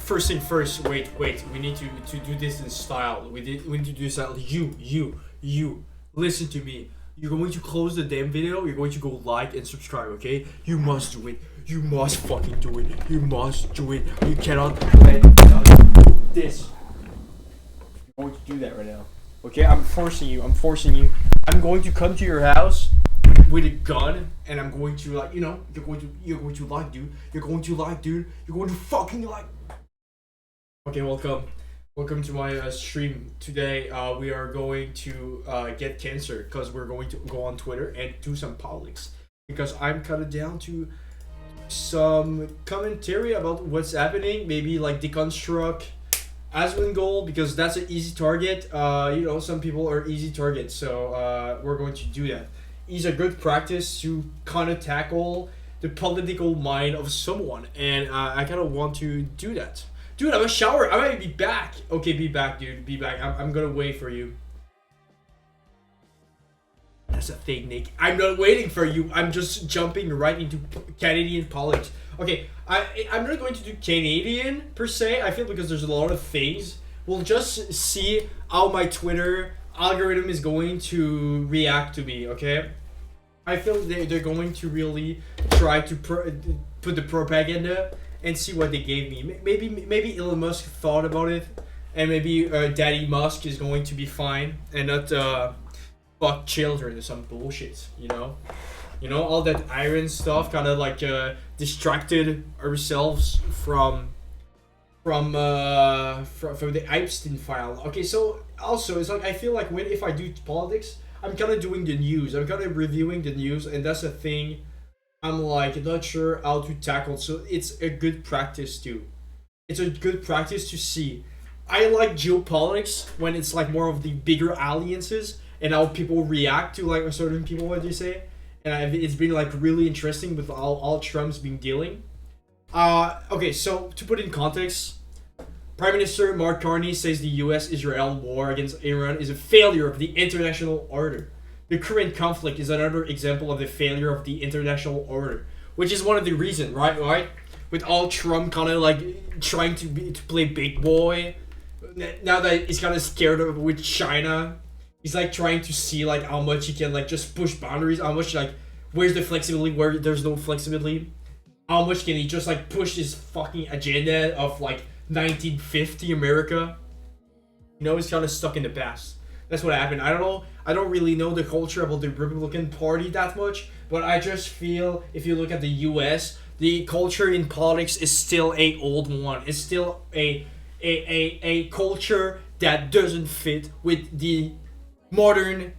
first thing first. Wait. We need to do this in style. We need to do this style. You. Listen to me. You're going to close the damn video. You're going to go like and subscribe. Okay? You must do it. You must fucking do it. You must do it. You cannot let this. I'm going to do that right now. Okay? I'm forcing you. I'm going to come to your house with a gun, and I'm going to like, you're going to like, dude. You're going to fucking like. Okay, welcome to my stream. Today we are going to get cancer because we're going to go on Twitter and do some politics, because I'm kind of down to some commentary about what's happening, maybe like deconstruct Asmongold, because that's an easy target. Some people are easy targets, so we're going to do that. It's a good practice to kind of tackle the political mind of someone, and I kind of want to do that. Dude, I'm a shower. I might be back. Okay, be back, dude. Be back. I'm gonna wait for you. That's a thing, Nick. I'm not waiting for you. I'm just jumping right into Canadian politics. Okay, I'm not going to do Canadian per se. I feel because there's a lot of things. We'll just see how my Twitter algorithm is going to react to me, okay? I feel they're going to really try to put the propaganda and see what they gave me. Maybe Elon Musk thought about it, and maybe Daddy Musk is going to be fine and not fuck children or some bullshit. All that iron stuff kind of like distracted ourselves from the Epstein file. Okay, so also it's like I feel like if I do politics, I'm kind of doing the news. I'm kind of reviewing the news, and that's a thing I'm like not sure how to tackle. So it's a good practice too. It's a good practice to see. I like geopolitics when it's like more of the bigger alliances and how people react to like certain people, what do you say? And it's been like really interesting with all Trump's been dealing. Okay, so to put in context, Prime Minister Mark Carney says the US-Israel war against Iran is a failure of the international order. The current conflict is another example of the failure of the international order, which is one of the reasons, right? With all Trump kind of like trying to play big boy, now that he's kind of scared of with China, he's like trying to see like how much he can like just push boundaries, how much like where's the flexibility where there's no flexibility, how much can he just like push his fucking agenda of like 1950 America. He's kind of stuck in the past. That's what happened. I don't know. I don't really know the culture about the Republican Party that much, but I just feel if you look at the US, the culture in politics is still a old one. It's still a culture that doesn't fit with the modern,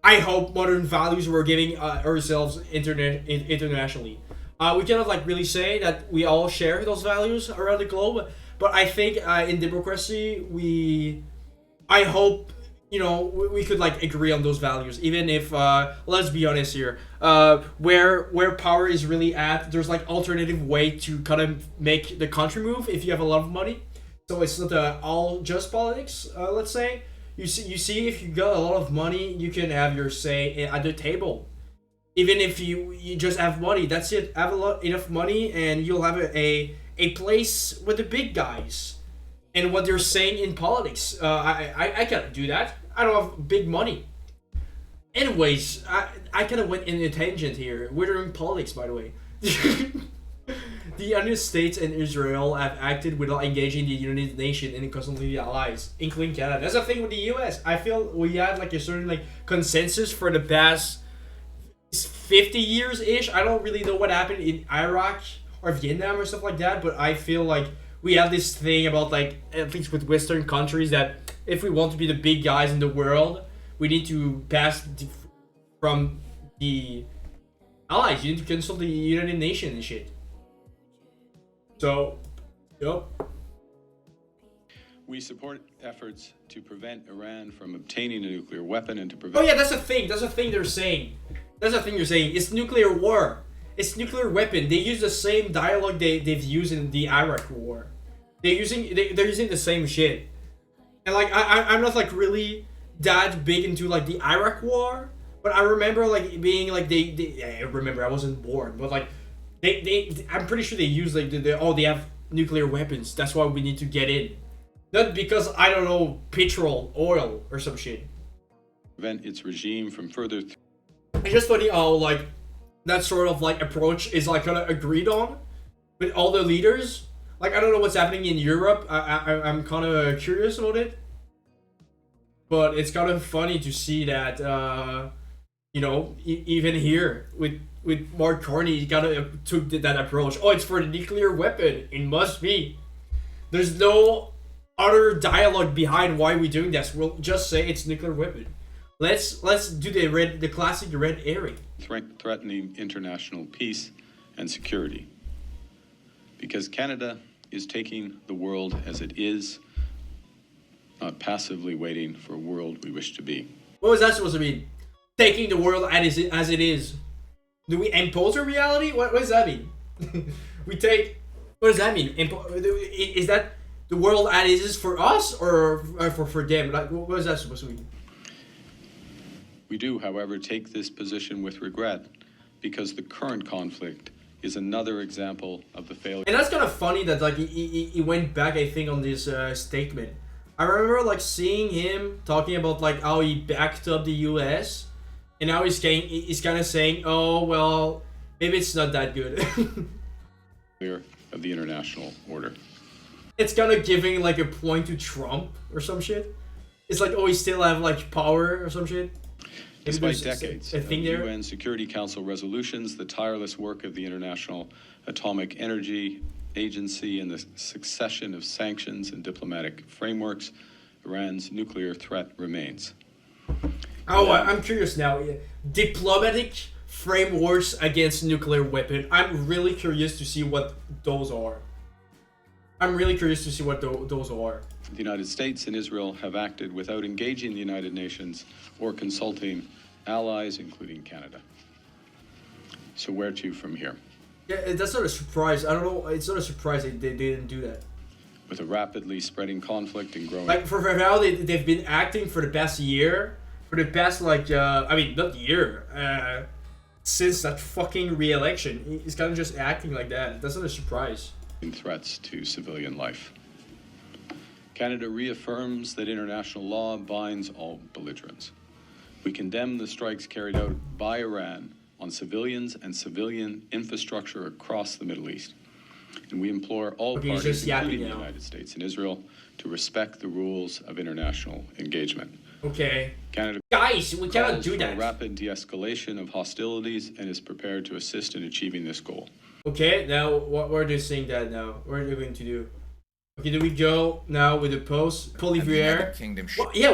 I hope, modern values we're giving ourselves internationally. We cannot like really say that we all share those values around the globe, but I think in democracy I hope we could like agree on those values, even if let's be honest here, where power is really at, there's like alternative way to kind of make the country move if you have a lot of money. So it's not all just politics. Let's say you see if you got a lot of money, you can have your say at the table. Even if you just have money, that's it. Have enough money, and you'll have a place with the big guys, and what they're saying in politics. I can't do that. I don't have big money. Anyways, I kind of went in a tangent here. We're doing politics, by the way. The United States and Israel have acted without engaging the United Nations and constantly the allies, including Canada. That's the thing with the US. I feel we had like a certain like consensus for the past 50 years ish. I don't really know what happened in Iraq or Vietnam or stuff like that, but I feel like we have this thing about like, at least with Western countries, that if we want to be the big guys in the world, we need to pass from the allies. You need to consult the United Nations and shit. So, yep. We support efforts to prevent Iran from obtaining a nuclear weapon and to prevent... Oh yeah, that's a thing. That's a thing they're saying. That's the thing you're saying. It's nuclear war. It's nuclear weapon. They use the same dialogue they've used in the Iraq war. They're using the same shit. And like I'm not like really that big into like the Iraq war, but I remember like being like I remember I wasn't born, but like they I'm pretty sure they use like they have nuclear weapons. That's why we need to get in. Not because, I don't know, petrol, oil, or some shit. Prevent its regime from further. It's just funny how, like, that sort of, like, approach is, like, kind of agreed on with all the leaders. Like, I don't know what's happening in Europe. I'm kind of curious about it. But it's kind of funny to see that, you know, even here with Mark Carney, he kind of took that approach. Oh, it's for the nuclear weapon. It must be. There's no other dialogue behind why we're doing this. We'll just say it's nuclear weapon. Let's do the classic red herring. Threatening international peace and security. Because Canada is taking the world as it is, not passively waiting for a world we wish to be. What was that supposed to mean? Taking the world as it is. Do we impose a reality? What does that mean? We take. What does that mean? Is that the world as it is for us or for them? Like, what is that supposed to mean? We do, however, take this position with regret because the current conflict is another example of the failure. And that's kind of funny that like he went back, I think, on this statement. I remember like seeing him talking about like how he backed up the U.S. and now he's kind of saying, oh well, maybe it's not that good. Of the international order. It's kind of giving like a point to Trump or some shit. It's like, oh, he still have like power or some shit. Despite decades of UN Security Council resolutions, the tireless work of the International Atomic Energy Agency, and the succession of sanctions and diplomatic frameworks, Iran's nuclear threat remains. Oh, I'm curious now. Diplomatic frameworks against nuclear weapon. I'm really curious to see what those are. Those are. The United States and Israel have acted without engaging the United Nations or consulting allies, including Canada. So where to from here? Yeah, that's not a surprise. I don't know. It's not a surprise they didn't do that. With a rapidly spreading conflict and growing... Like, for now, they've been acting for the past year. For the past, like, I mean, not year. Since that fucking re-election. He's kind of just acting like that. That's not a surprise. Threats to civilian life. Canada reaffirms that international law binds all belligerents. We condemn the strikes carried out by Iran on civilians and civilian infrastructure across the Middle East. And we implore all parties, including the United States and Israel, to respect the rules of international engagement. Okay. Canada Guys, we cannot do that. For a rapid de-escalation of hostilities and is prepared to assist in achieving this goal. Okay, now what are they saying that now? What are they going to do? Okay, do we go now with the post? Paul Revere.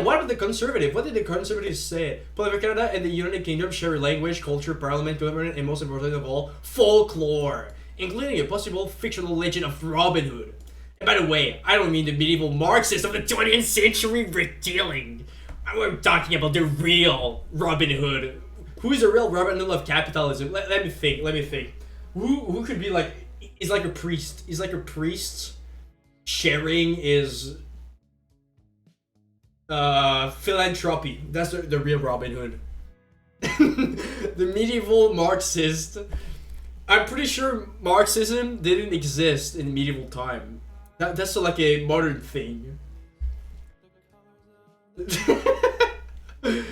What are the conservatives? What did the conservatives say? Paul Revere, Canada and the United Kingdom share a language, culture, parliament, government, and most important of all, folklore, including a possible fictional legend of Robin Hood. And by the way, I don't mean the medieval Marxists of the 20th century retelling. I'm talking about the real Robin Hood. Who is the real Robin Hood of capitalism? Let me think. Who could be like... He's like a priest. He's like a priest sharing his philanthropy. That's the real Robin Hood. The medieval Marxist. I'm pretty sure Marxism didn't exist in medieval time. That's like a modern thing. The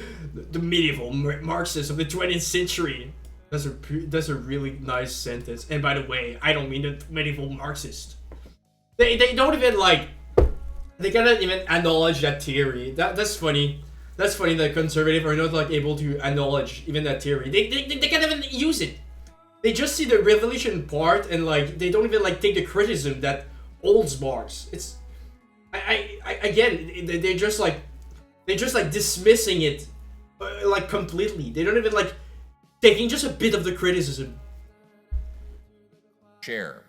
medieval Marxists of the 20th century. That's a really nice sentence. And by the way, I don't mean the medieval Marxist. They don't even like. They cannot even acknowledge that theory. That's funny. That's funny that conservatives are not like able to acknowledge even that theory. They can't even use it. They just see the revolution part and like they don't even like take the criticism that holds Marx. It's again they're just like dismissing it like completely. They don't even like taking just a bit of the criticism. Share.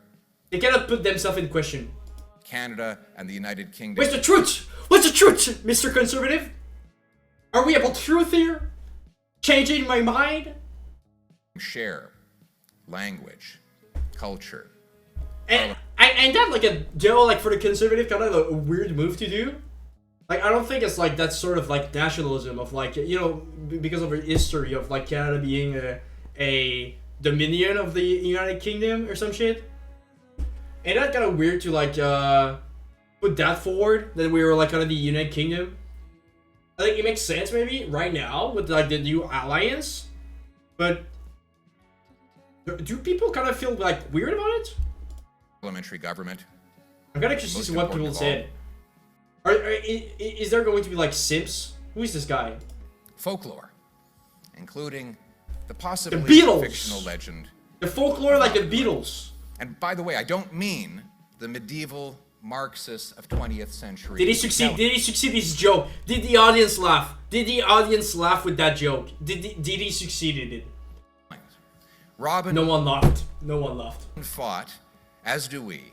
They cannot put themselves in question. Canada and the United Kingdom. Where's the truth? What's the truth, Mr. Conservative? Are we about truth here? Changing my mind? Share. Language. Culture. And that like a like for the conservative kind of a weird move to do. Like I don't think it's like that sort of like nationalism of like, you know, because of the history of like Canada being a dominion of the United Kingdom or some shit. ain't that kind of weird to like put that forward that we were like kind of the United Kingdom? I think it makes sense maybe right now with like the new alliance, but do people kind of feel like weird about it? Parliamentary government. I'm kind of curious to see what people said. Is there going to be like simps? Who is this guy? Folklore, including the possibly Beatles! fictional legend. The folklore like the Beatles. And by the way, I don't mean the medieval Marxists of 20th century. Did he succeed? Did he succeed his joke? Did the audience laugh? Did the audience laugh with that joke? Did he succeed in it? Robin No one laughed. No one laughed. fought, as do we,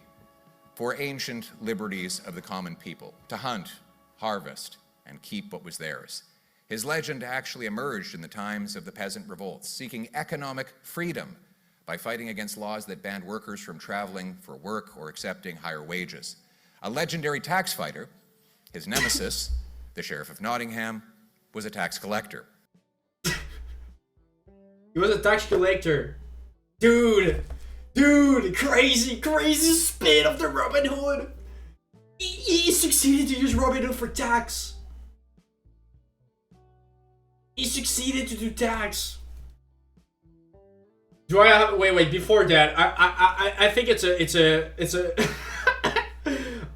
for ancient liberties of the common people, to hunt, harvest, and keep what was theirs. His legend actually emerged in the times of the peasant revolts, seeking economic freedom by fighting against laws that banned workers from traveling for work or accepting higher wages. A legendary tax fighter, his nemesis, the Sheriff of Nottingham, was a tax collector. He was a tax collector. Dude, crazy spin of the Robin Hood. He succeeded to use Robin Hood for tax. He succeeded to do tax. Do I have wait before that? I think it's a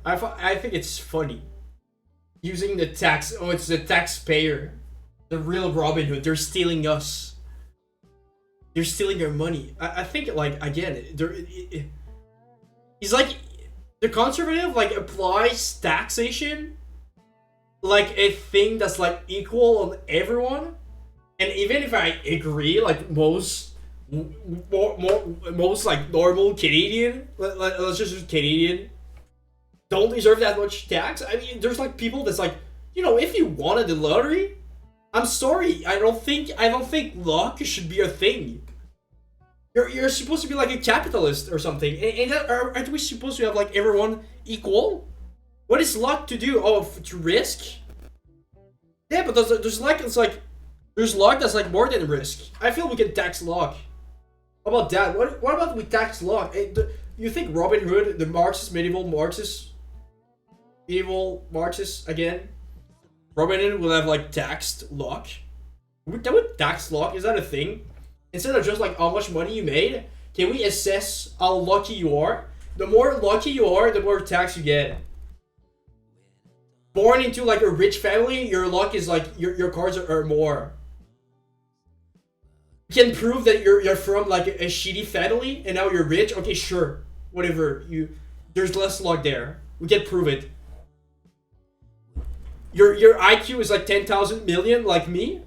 I think it's funny using the tax. Oh, it's the taxpayer, the real Robin Hood. They're stealing us. They're stealing our money. I think like again, he's like the conservative like applies taxation like a thing that's like equal on everyone, and even if I agree, like most like normal Canadian, let's just use Canadian, don't deserve that much tax. I mean, there's like people that's like, you know, if you wanted the lottery, I'm sorry, I don't think luck should be a thing. You're supposed to be like a capitalist or something, and aren't we supposed to have like everyone equal? What is luck to do? Oh, to risk? Yeah, but there's like it's like there's luck that's like more than risk. I feel we can tax luck. How about that? What about we tax luck? You think Robin Hood, the medieval Marxists again? Robin Hood will have like taxed luck. That would tax luck? Is that a thing? Instead of just like how much money you made, can we assess how lucky you are? The more lucky you are, the more tax you get. Born into like a rich family, your luck is like your cards are more. You can prove that you're from like a shitty family and now you're rich. Okay, sure, whatever. There's less luck there. We can prove it. Your IQ is like 10,000 million, like me.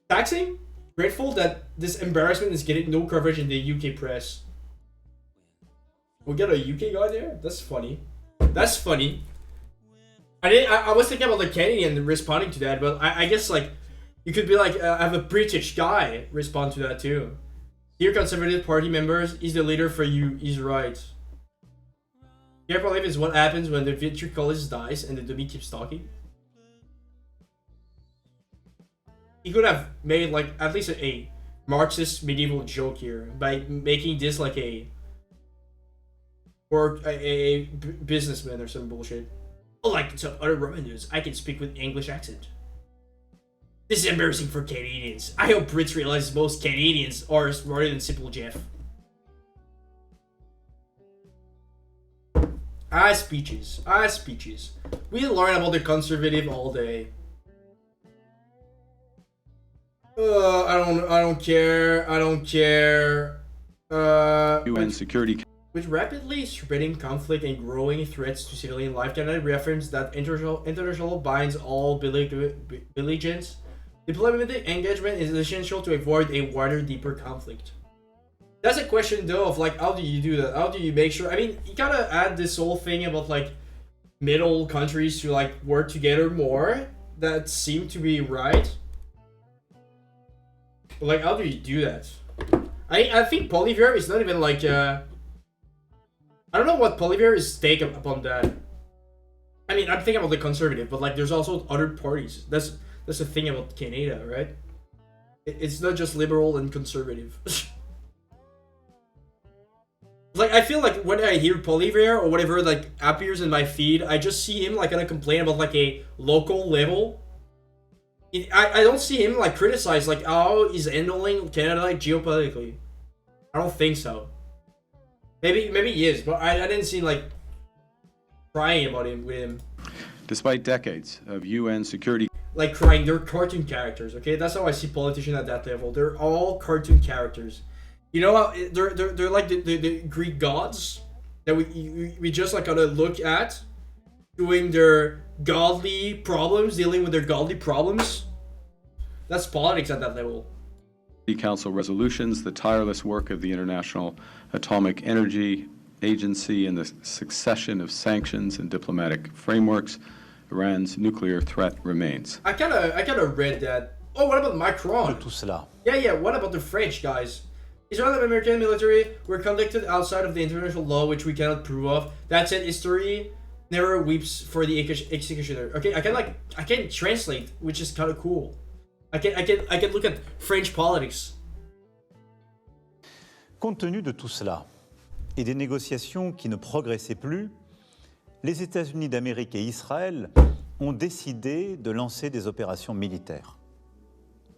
Taxing? Grateful that this embarrassment is getting no coverage in the UK press. We got a UK guy there? That's funny. That's funny. I was thinking about the Canadian responding to that, but I guess like you could be like have a British guy respond to that too. Dear Conservative Party members, he's the leader for you. He's right. Careful life is what happens when the Victory College dies and the dummy keeps talking. He could have made like at least a Marxist medieval joke here by making this like a businessman or some bullshit. Unlike some other Roman dudes, I can speak with English accent. This is embarrassing for Canadians. I hope Brits realize most Canadians are smarter than Simple Jeff. Speeches. We learn about the conservative all day. I don't care. UN Security. With rapidly spreading conflict and growing threats to civilian life, Canada reaffirms that international binds all belligerents. Diplomatic engagement is essential to avoid a wider, deeper conflict. That's a question though of like, how do you do that? How do you make sure? I mean, you gotta add this whole thing about like middle countries to like work together more. That seem to be right. But like, how do you do that? I think Poilievre is not even like I don't know what Poilievre's take upon that. I mean, I'm thinking about the conservative, but like, there's also other parties. That's the thing about Canada, right? It's not just liberal and conservative. like I feel like when I hear Polyvere or whatever like appears in my feed, I just see him like gonna complain about like a local level. I don't see him like criticize like how he's handling Canada like geopolitically. I don't think so. Maybe he is, but I didn't see like crying about him with him. Despite decades of UN security Like crying, they're cartoon characters. Okay, that's how I see politicians at that level. They're all cartoon characters. You know how they're like the Greek gods that we just like gotta look at, doing their godly problems, dealing with their godly problems. That's politics at that level. Council resolutions, the tireless work of the International Atomic Energy Agency, and the succession of sanctions and diplomatic frameworks, Iran's nuclear threat remains. I kind of read that. Oh, what about Macron? Tout cela. Yeah. What about the French guys? Israel and American military were conducted outside of the international law, which we cannot prove of. That said, history never weeps for the executioner. Okay, I can translate, which is kind of cool. I can look at French politics. Compte tenu de tout cela et des négociations qui ne progressaient plus, les États-Unis d'Amérique et Israël ont décidé de lancer des opérations militaires.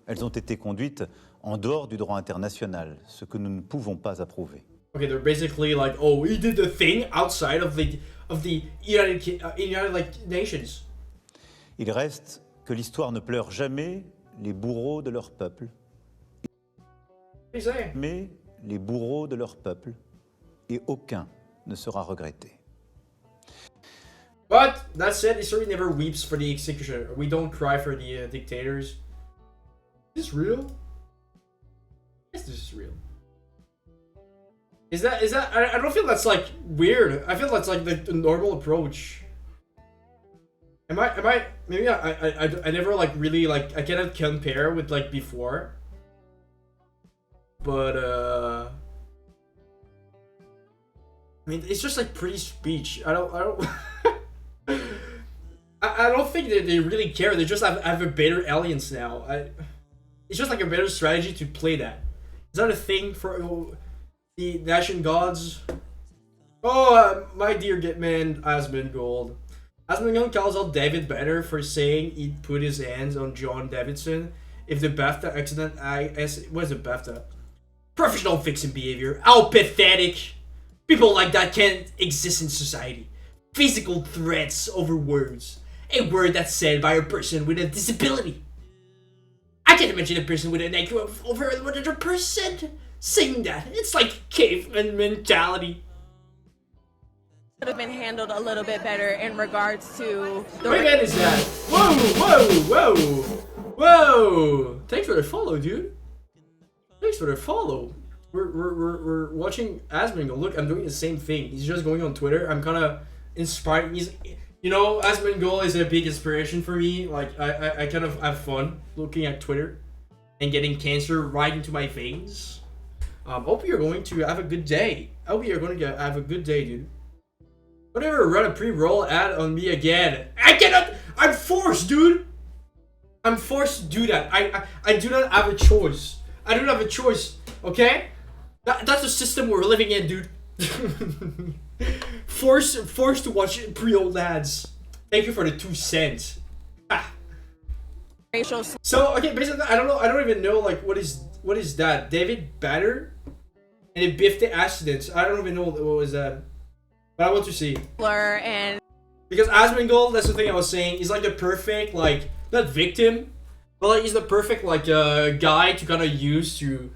Elles ont été conduites en dehors du droit international, ce que nous ne pouvons pas approuver. Okay, they're basically like, oh, we did the thing outside of the United Nations. Il reste que l'histoire ne pleure jamais les bourreaux de leur peuple, mais les bourreaux de leur peuple, et aucun ne sera regretté. But that said, history never weeps for the executioner. We don't cry for the dictators. Is this real? Yes, this is real. Is that? I don't feel that's like weird. I feel that's like the normal approach. Am I? Maybe I never like really like I cannot compare with like before. But I mean, it's just like pretty speech. I don't. I don't think that they really care. They just have a better alliance now. It's just like a better strategy to play that. Is that a thing for the Nation Gods? Oh, my dear Gitman, Asmongold. Asmongold calls out David Banner for saying he'd put his hands on John Davidson if the BAFTA accident. What is a BAFTA? Professional fixing behavior. How pathetic! People like that can't exist in society. Physical threats over words. A word that's said by a person with a disability. I can't imagine a person with an IQ of over 100% saying that. It's like caveman mentality. Could have been handled a little bit better in regards to the What event is that? Whoa! Thanks for the follow, dude. Thanks for the follow. We're watching Asmongold. Look, I'm doing the same thing. He's just going on Twitter. I'm kind of inspired. Asmongold is a big inspiration for me. Like I kind of have fun looking at Twitter and getting cancer right into my veins. Hope you're going to have a good day. Hope you're going to have a good day, dude. Whatever, run a pre-roll ad on me again. I cannot. I'm forced, dude. I'm forced to do that. I do not have a choice. I don't have a choice. Okay? That's the system we're living in, dude. Forced to watch pre-roll ads. Thank you for the 2 cents. racial So okay, basically, I don't even know like what is that? David Banner and it biffed the accidents. I don't even know what was that. But I want to see. slur and Because Asmongold, that's the thing I was saying, he's like the perfect, like, not victim, but like he's the perfect, like, guy to kind of use to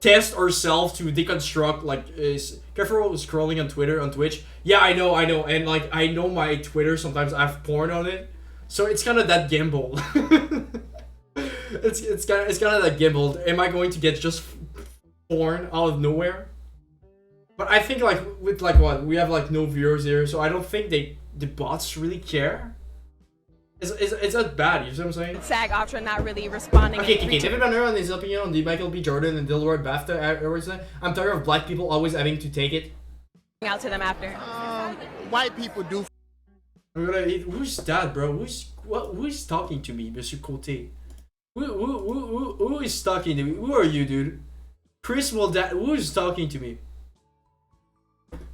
test ourselves, to deconstruct, like, is careful with scrolling on Twitter, on Twitch. Yeah, I know, and like, I know my Twitter, sometimes I have porn on it, so it's kind of that gimbal. it's kind of that gimbal. Am I going to get just porn out of nowhere? But I think like with like what we have like no viewers here, so I don't think the bots really care. It's not bad, you see what I'm saying? SAG-AFTRA not really responding. Okay, and David Banner on his opinion on the Michael B. Jordan and Dilroy BAFTA awards. I'm tired of black people always having to take it. reaching out to them after. White people do. Who's that, bro? Who's talking to me, Mr. Cote? Who is talking to me? Who are you, dude? Chris will who's talking to me?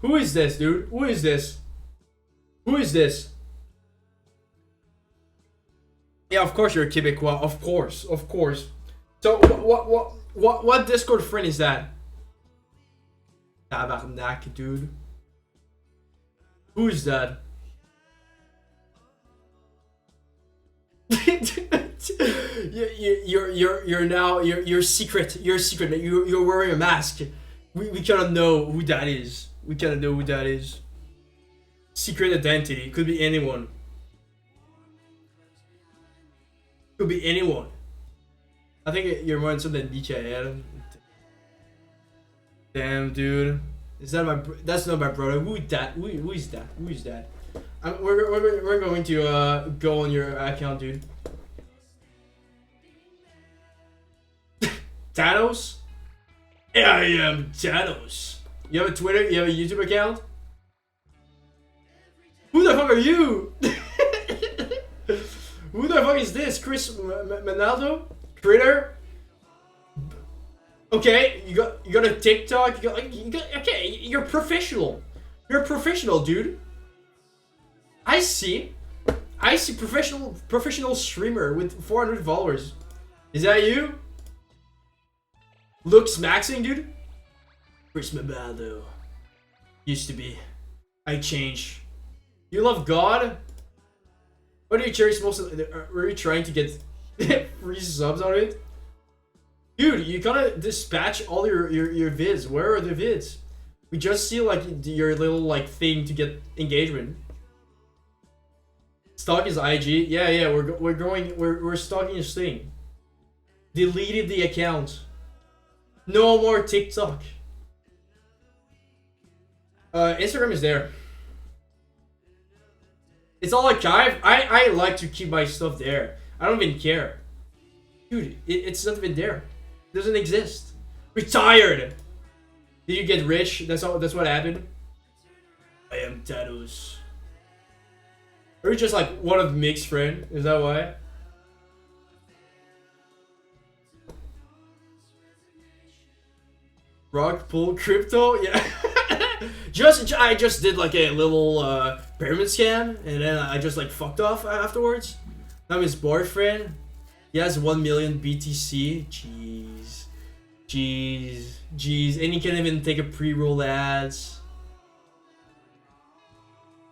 Who is this, dude? Who is this? Who is this? Yeah, of course you're a Quebecois. Of course, of course. So what Discord friend is that? Tabarnak, dude. Who is that? you're secret. You're secret. You're wearing a mask. We cannot know who that is. We cannot know who that is. Secret identity. It could be anyone. Could be anyone. I think you're wearing something DKL. Damn, dude. Is that my? That's not my brother. Who is that? Who is that? Who is that? We're going to go on your account, dude. Thanos? I am Thanos. You have a Twitter? You have a YouTube account? Who the fuck are you? Who the fuck is this? Chris Manaldo? Critter? Okay, you got a TikTok. Okay, you're professional. You're a professional, dude. I see professional streamer with 400 followers. Is that you? Looks maxing, dude. Chris Manaldo. Used to be. I changed. You love God? What do you cherish most of? Were you trying to get free subs out of it? Dude, you gotta dispatch all your vids. Where are the vids? We just see like your little like thing to get engagement. Stalk his IG. Yeah, we're stalking his thing. Deleted the account. No more TikTok. Instagram is there. It's all archived. I like to keep my stuff there. I don't even care. Dude, it's not even there. It doesn't exist. Retired! Did you get rich? That's what happened? I am Thanos. Are you just like one of Mick's friend? Is that why? Rock pull crypto? Yeah. I just did like a little pyramid scam and then I just like fucked off afterwards. I'm his boyfriend. He has 1 million BTC. Jeez. And he can't even take a pre-roll ads.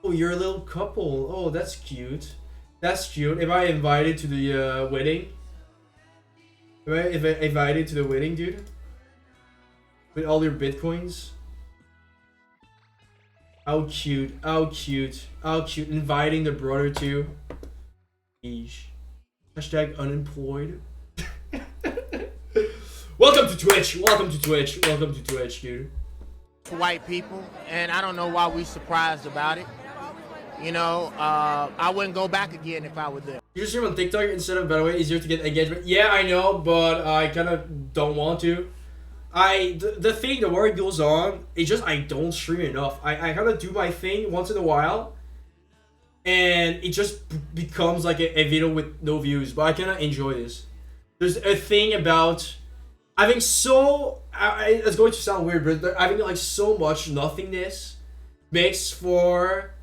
Oh, you're a little couple. Oh, that's cute. That's cute. Am I invited to the wedding? Am I invited to the wedding, dude? With all your bitcoins? How cute. How cute. How cute. Inviting the brother too. Eesh. Hashtag unemployed. Welcome to Twitch. Welcome to Twitch. Welcome to Twitch, dude. white people, and I don't know why we surprised about it. You know, I wouldn't go back again if I were there. You stream on TikTok instead of, by the way, easier to get engagement. Yeah, I know, but I kind of don't want to. The thing, the word goes on, it's just I don't stream enough. I kind of do my thing once in a while, and it just becomes like a video with no views, but I kind of enjoy this. There's a thing about having so, it's going to sound weird, but having like so much nothingness makes for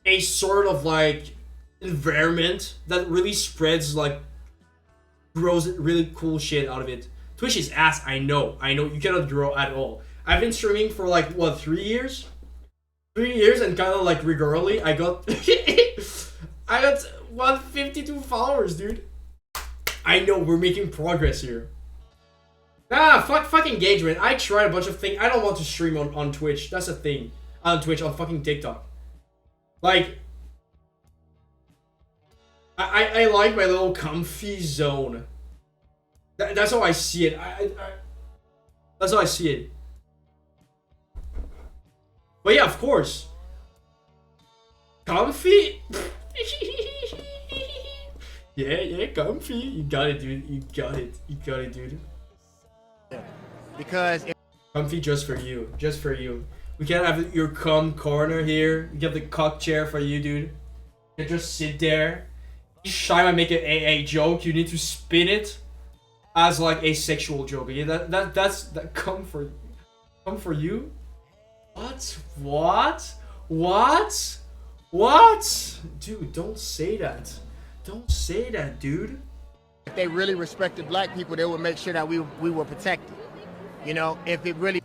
a sort of like environment that really spreads, like grows really cool shit out of it. Twitch is ass, I know, you cannot grow at all. I've been streaming for like, what, 3 years? 3 years, and kind of like regularly, I got 152 followers, dude. I know, we're making progress here. Fuck engagement. I tried a bunch of things. I don't want to stream on Twitch. That's a thing. On Twitch, on fucking TikTok. Like, I like my little comfy zone. That's how I see it. That's how I see it. But yeah, of course. Comfy? yeah, comfy. You got it, dude. You got it, dude. Because comfy just for you. Just for you. We can't have your cum corner here. We have the cock chair for you, dude. You just sit there. Each time I make a joke, you need to spin it as like a sexual joke. Yeah, that's come for you. What? What? What? What? Dude, don't say that. Don't say that, dude. If they really respected black people, they would make sure that we were protected. You know, if it really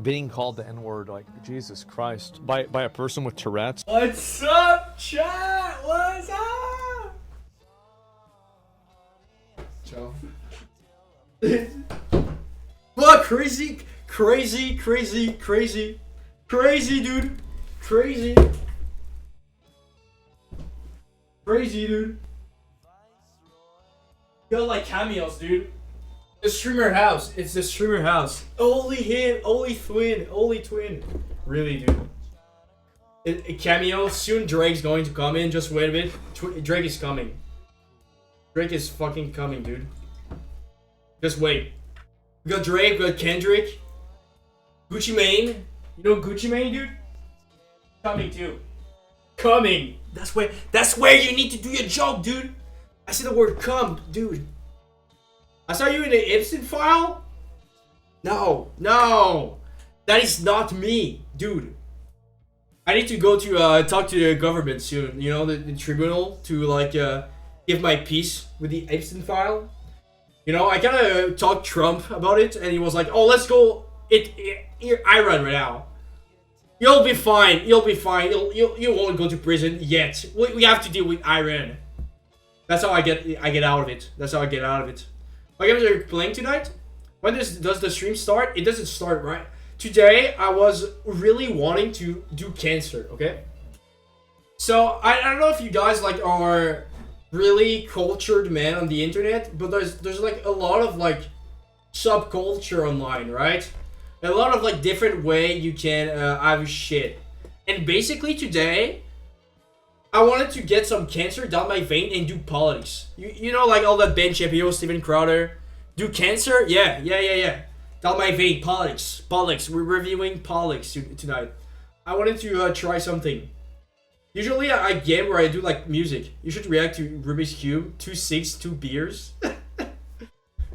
being called the N-word, like, Jesus Christ, by a person with Tourette's. What's up, chat? What's up? Ciao. What? Crazy, crazy, crazy, crazy, crazy, dude. Crazy. Crazy, dude. Yo, like cameos, dude. The streamer house. It's the streamer house. Only him. Only twin. Only twin. Really, dude. A cameo. Soon Drake's going to come in. Just wait a bit. Drake is coming. Drake is fucking coming, dude. Just wait. We got Drake. We got Kendrick. Gucci Mane. You know Gucci Mane, dude? Coming too. Coming. That's where you need to do your job, dude. I said the word come, dude. I saw you in the Epstein file? No, no. That is not me, dude. I need to go to talk to the government soon, you know, the tribunal, to like give my piece with the Epstein file. You know, I kind of talked Trump about it, and he was like, "Oh, let's go Iran right now. You'll be fine. You'll be fine. You won't go to prison yet. We have to deal with Iran." That's how I get out of it. That's how I get out of it. What games are you playing tonight? When does the stream start? It doesn't start right. Today I was really wanting to do Cancer. Okay. So I don't know if you guys like are really cultured man on the internet, but there's like a lot of like subculture online, right? A lot of like different way you can have shit. And basically today I wanted to get some Cancer down my vein and do politics. You know, like all that Ben Shapiro, Steven Crowder. Do Cancer? Yeah. Down my vein, politics. We're reviewing politics tonight. I wanted to try something. Usually I game where I do like music. You should react to Rubik's Cube. 2 6, 2 beers.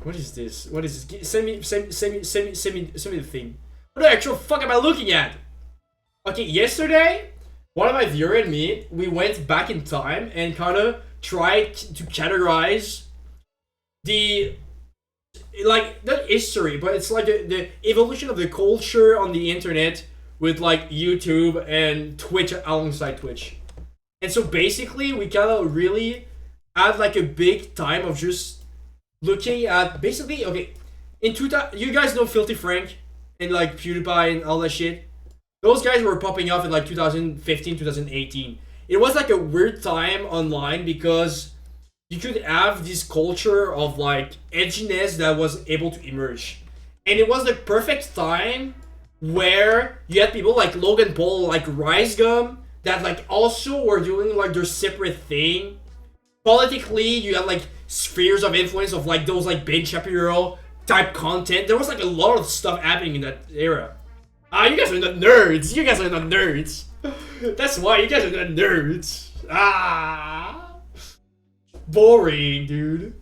What is this? What is this? Send me the thing. What the actual fuck am I looking at? Okay, yesterday, one of my viewer and me, we went back in time and kind of tried to categorize the, like, not history, but it's like the evolution of the culture on the internet with like YouTube and Twitch alongside Twitch. And so basically, we kind of really had like a big time of just looking at basically, okay, in 2000, you guys know Filthy Frank and like PewDiePie and all that shit. Those guys were popping off in like 2015, 2018. It was like a weird time online because you could have this culture of like edginess that was able to emerge. And it was the perfect time where you had people like Logan Paul, like Rise Gum, that like also were doing like their separate thing. Politically, you had like spheres of influence of like those like Ben Shapiro type content. There was like a lot of stuff happening in that era. You guys are the nerds. You guys are the nerds. That's why you guys are the nerds. Boring, dude.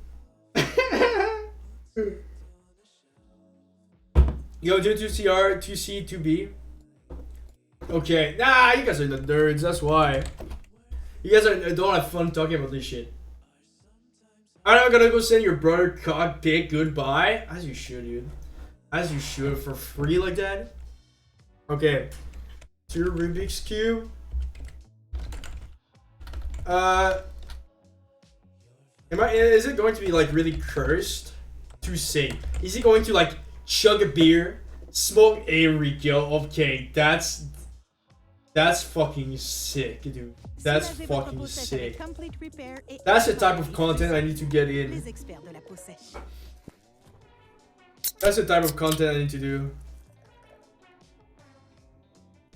Yo, do 2CR, 2C, 2B. Okay, you guys are the nerds. That's why. You guys don't have fun talking about this shit. I'm gonna go send your brother cock dick goodbye. As you should, dude. As you should, for free like that. Okay. To your Rubik's Cube. Is it going to be like really cursed to say? Is he going to like chug a beer, smoke a Rico? Okay, that's fucking sick, dude. That's fucking sick. That's the type of content I need to get in. That's the type of content I need to do.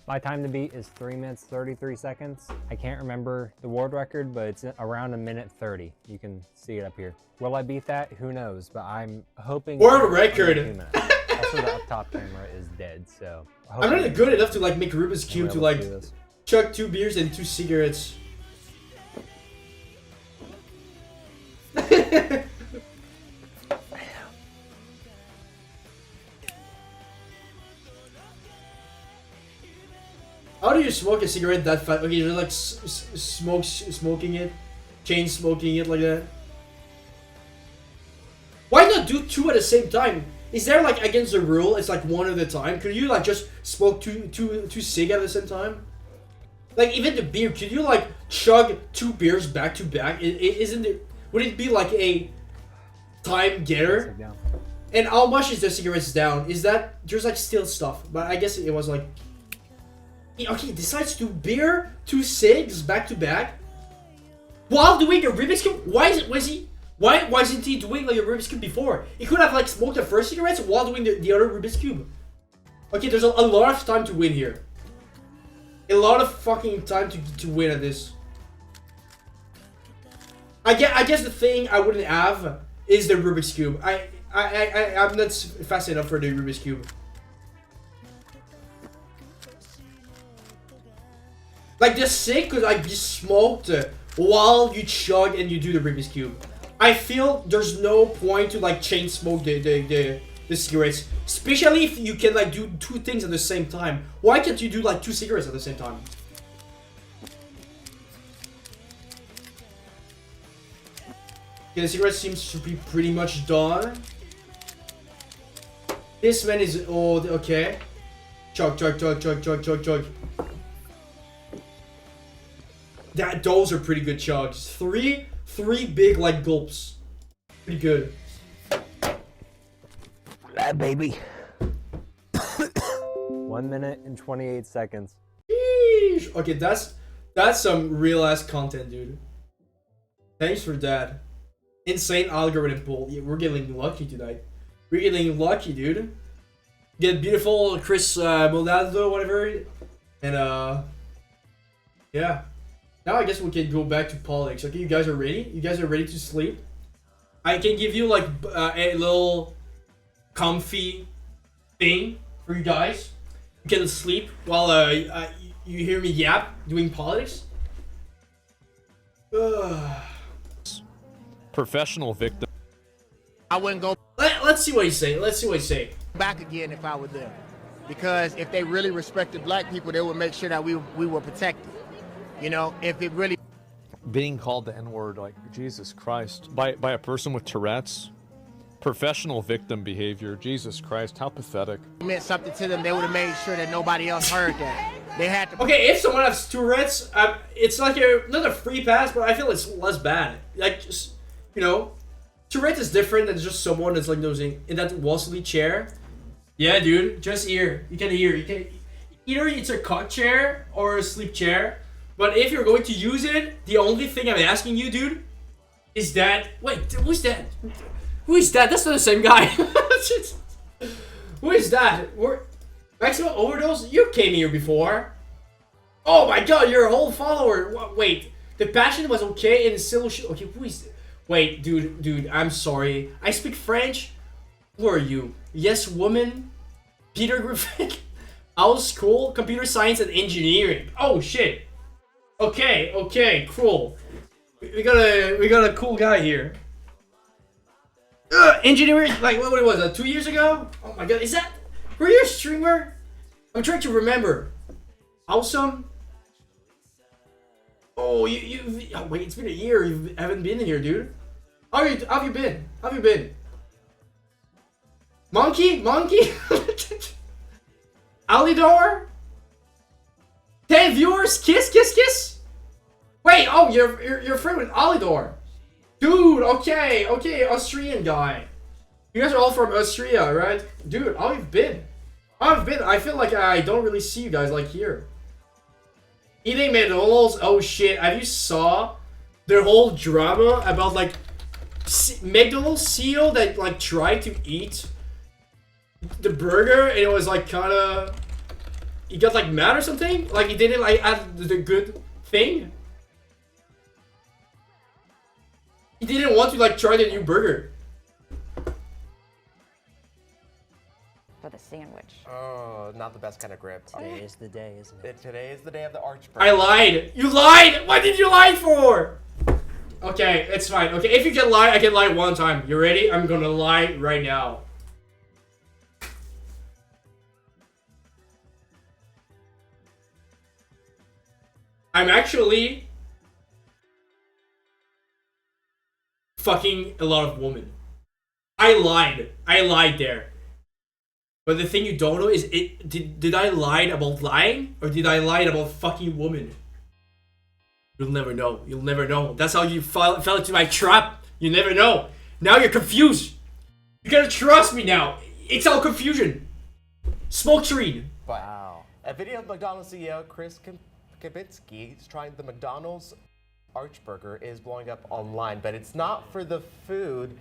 My time to beat is 3 minutes 33 seconds. I can't remember the world record, but it's around 1:30. You can see it up here. Will I beat that? Who knows? But I'm hoping. World record. Also, the up top camera is dead, so. I'm not good enough to like make Rubik's Cube to like chug 2 beers and 2 cigarettes. How do you smoke a cigarette that fast? Okay, you're like smoking it, chain smoking it like that. Why not do 2 at the same time? Is there like against the rule? It's like 1 at a time. Could you like just smoke two cig at the same time? Like even the beer, could you like chug 2 beers back to back? Isn't it? Would it be like a time getter? And how much is the cigarettes down? Is that there's like still stuff? But I guess it was like. Okay, he decides to beer 2 cigs back to back while doing a Rubik's Cube. Why wasn't he doing like a Rubik's Cube before? He could have like smoked the first cigarettes while doing the other Rubik's Cube. Okay, there's a lot of time to win here. A lot of fucking time to win at this. I guess the thing I wouldn't have is the Rubik's Cube. I'm not fast enough for the Rubik's Cube. Like the cig could like be smoked while you chug and you do the Rubik's Cube. I feel there's no point to like chain smoke the cigarettes, especially if you can like do 2 things at the same time. Why can't you do like 2 cigarettes at the same time? Okay, the cigarette seems to be pretty much done. This man is old. Okay, chug. Those are pretty good chugs. Three big like gulps. Pretty good. That baby. 1 minute and 28 seconds. Sheesh. Okay, that's some real ass content, dude. Thanks for that. Insane algorithm pull. Yeah, we're getting lucky tonight. We're getting lucky, dude. Get beautiful Chris Maldonado, whatever, and yeah. Now I guess we can go back to politics. Okay, you guys are ready? You guys are ready to sleep? I can give you like a little comfy thing for you guys. You can sleep while you hear me yap doing politics. Professional victim. I wouldn't go Let's see what he's saying. Let's see what he's saying. back again if I were them. Because if they really respected black people, they would make sure that we were protected. You know, if it really Being called the N-word, like, Jesus Christ, by a person with Tourette's. Professional victim behavior. Jesus Christ, how pathetic. meant something to them, they would have made sure that nobody else heard that. They had to. Okay, if someone has Tourette's, it's like not a free pass, but I feel it's less bad. Like, just, you know, Tourette's is different than just someone that's like nosing in that wobbly chair. Yeah, dude, just hear. You can hear. You can either it's a cock chair or a sleep chair. But if you're going to use it, the only thing I'm asking you, dude, is that wait, who's that? Who is that? That's not the same guy. Who is that? Maximum Overdose? You came here before. Oh my god, you're a whole follower. Wait, the passion was okay and still okay. Who is? Wait, dude, I'm sorry. I speak French. Who are you? Yes, woman. Peter Griffin. Our school, computer science and engineering. Oh shit. Okay, cool. We got a cool guy here. Engineering, like what was that? 2 years ago? Oh my god, is that? Were you a streamer? I'm trying to remember. Awesome. Oh, you. Oh, wait, it's been a year. You haven't been here, dude. How have you been? How have you been? Monkey? Alidor? 10 viewers? Kiss? Wait, oh, you're friend with Alidor. Dude, okay, Austrian guy. You guys are all from Austria, right? Dude, how have you been? I feel like I don't really see you guys like here. Eating McDonald's? Oh shit, have you saw the whole drama about like McDonald's CEO that like tried to eat the burger and it was like kinda he got like mad or something? Like he didn't like add the good thing? He didn't want to like try the new burger. For the sandwich. Oh, not the best kind of grip. Today is the day, isn't it? Today is the day of the arch. I lied. You lied. What did you lie for? Okay, it's fine. Okay, if you can lie, I can lie one time. You ready? I'm gonna lie right now. I'm actually fucking a lot of women. I lied there. But the thing you don't know is, did I lie about lying, or did I lie about fucking women? You'll never know. You'll never know. That's how you fell into my trap. You never know. Now you're confused. You gotta trust me now. It's all confusion. Smoke screen. Wow. A video of McDonald's CEO Chris Kempczinski trying the McDonald's Archburger is blowing up online, but it's not for the food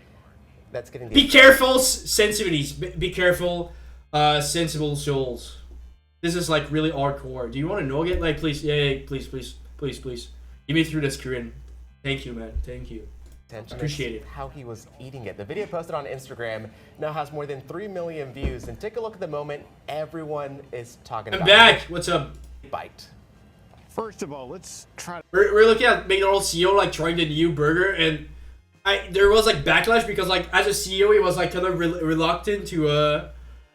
that's getting the... Be careful, sensitivities. Be careful, sensible souls. This is like really hardcore. Do you want to know it? Like, please, yeah, please. Get me through the screen. Thank you, man. Thank you. Appreciate it. How he was eating it. The video posted on Instagram now has more than 3 million views, and take a look at the moment everyone is talking about. I'm back. What's up? Bite. First of all, let's try. We're looking at McDonald's CEO like trying the new burger, and there was like backlash because like as a CEO he was like kind of reluctant to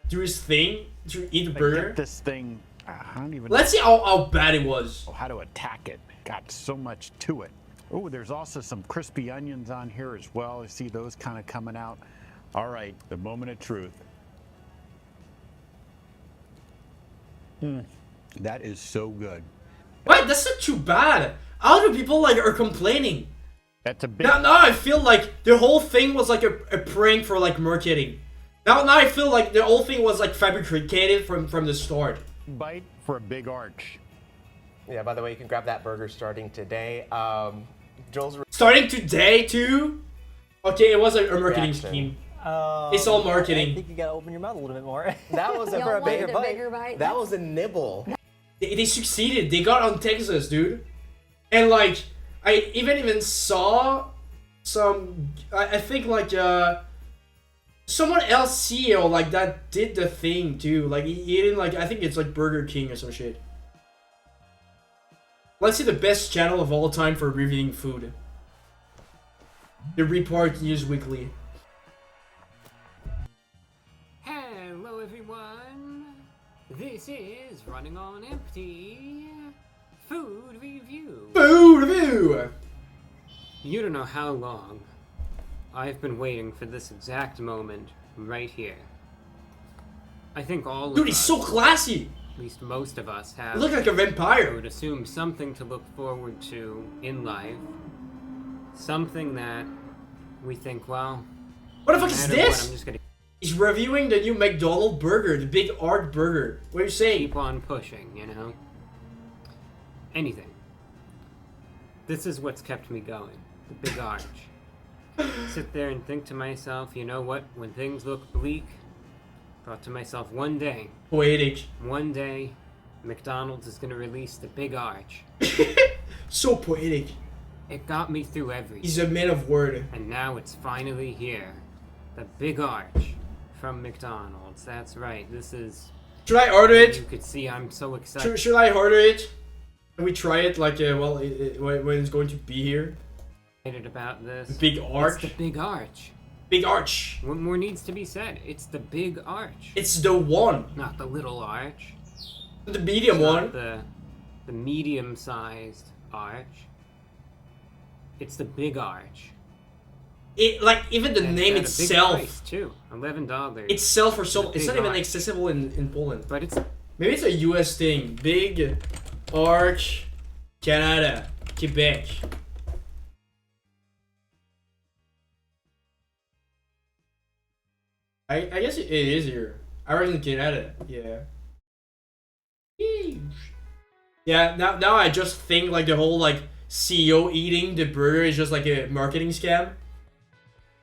do his thing to eat the burger. This thing, I don't even. Let's see how bad it was. How to attack it? Got so much to it. Oh, there's also some crispy onions on here as well. I see those kind of coming out. All right, the moment of truth. That is so good. What? That's not too bad. Other people like are complaining. That's a big. Now I feel like the whole thing was like a prank for like marketing. Now I feel like the whole thing was like fabricated from the start. Bite for a big arch. Yeah, by the way, you can grab that burger starting today. Joel's starting today too? Okay, it was a marketing scheme. It's all marketing. I think you gotta open your mouth a little bit more. That was for a bigger bite. That was a nibble. They succeeded. They got on Texas, dude. And like, I even saw some. I think like someone else CEO like that did the thing too. Like he didn't like. I think it's like Burger King or some shit. Let's see the best channel of all time for reviewing food. The Report News Weekly. Hello everyone, this is Running on Empty Food Review. Food Review! You don't know how long I've been waiting for this exact moment right here. I think all of us... Dude, he's so classy! At least most of us have... You look like a vampire! I would assume something to look forward to in life. Something that we think, well... What the fuck is this? What, I'm just gonna... He's reviewing the new McDonald's burger, the Big Arch burger. What are you saying? Keep on pushing, you know? Anything. This is what's kept me going. The Big Arch. Sit there and think to myself, you know what? When things look bleak, thought to myself, one day... Poetic. One day, McDonald's is gonna release the Big Arch. So poetic. It got me through everything. He's a man of word. And now it's finally here. The Big Arch from McDonald's. That's right. This is... Should I order it? You could see I'm so excited. Should I order it? Can we try it like, when it's going to be here? About this. Big Arch? It's the Big Arch. Big Arch. What more needs to be said? It's the Big Arch. It's the one. Not the little arch. The medium one. The medium-sized arch. It's the Big Arch. It like even the name itself. Big price too. $11. Itself for so it's not even accessible in Poland. But it's maybe it's a US thing. Big Arch, Canada, Quebec. I guess it is here. I was in Canada. Yeah. Yeah. Now I just think like the whole like CEO eating the burger is just like a marketing scam.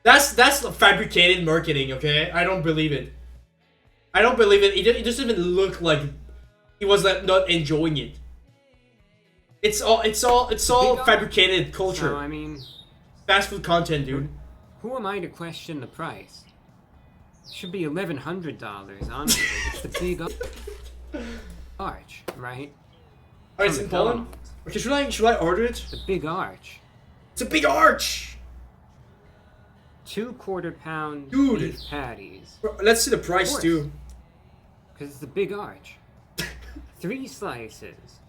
That's fabricated marketing, okay? I don't believe it. I don't believe it. It doesn't even look like he was like not enjoying it. It's all fabricated culture. So, I mean, fast food content, dude. Who am I to question the price? It should be $1,100, honestly. It's the Big Arch, right? Oh, it's in Poland? Okay, should I order it? The Big Arch. It's a Big Arch! 2 quarter-pound beef patties. Let's see the price too. Because it's the Big Arch. 3 slices.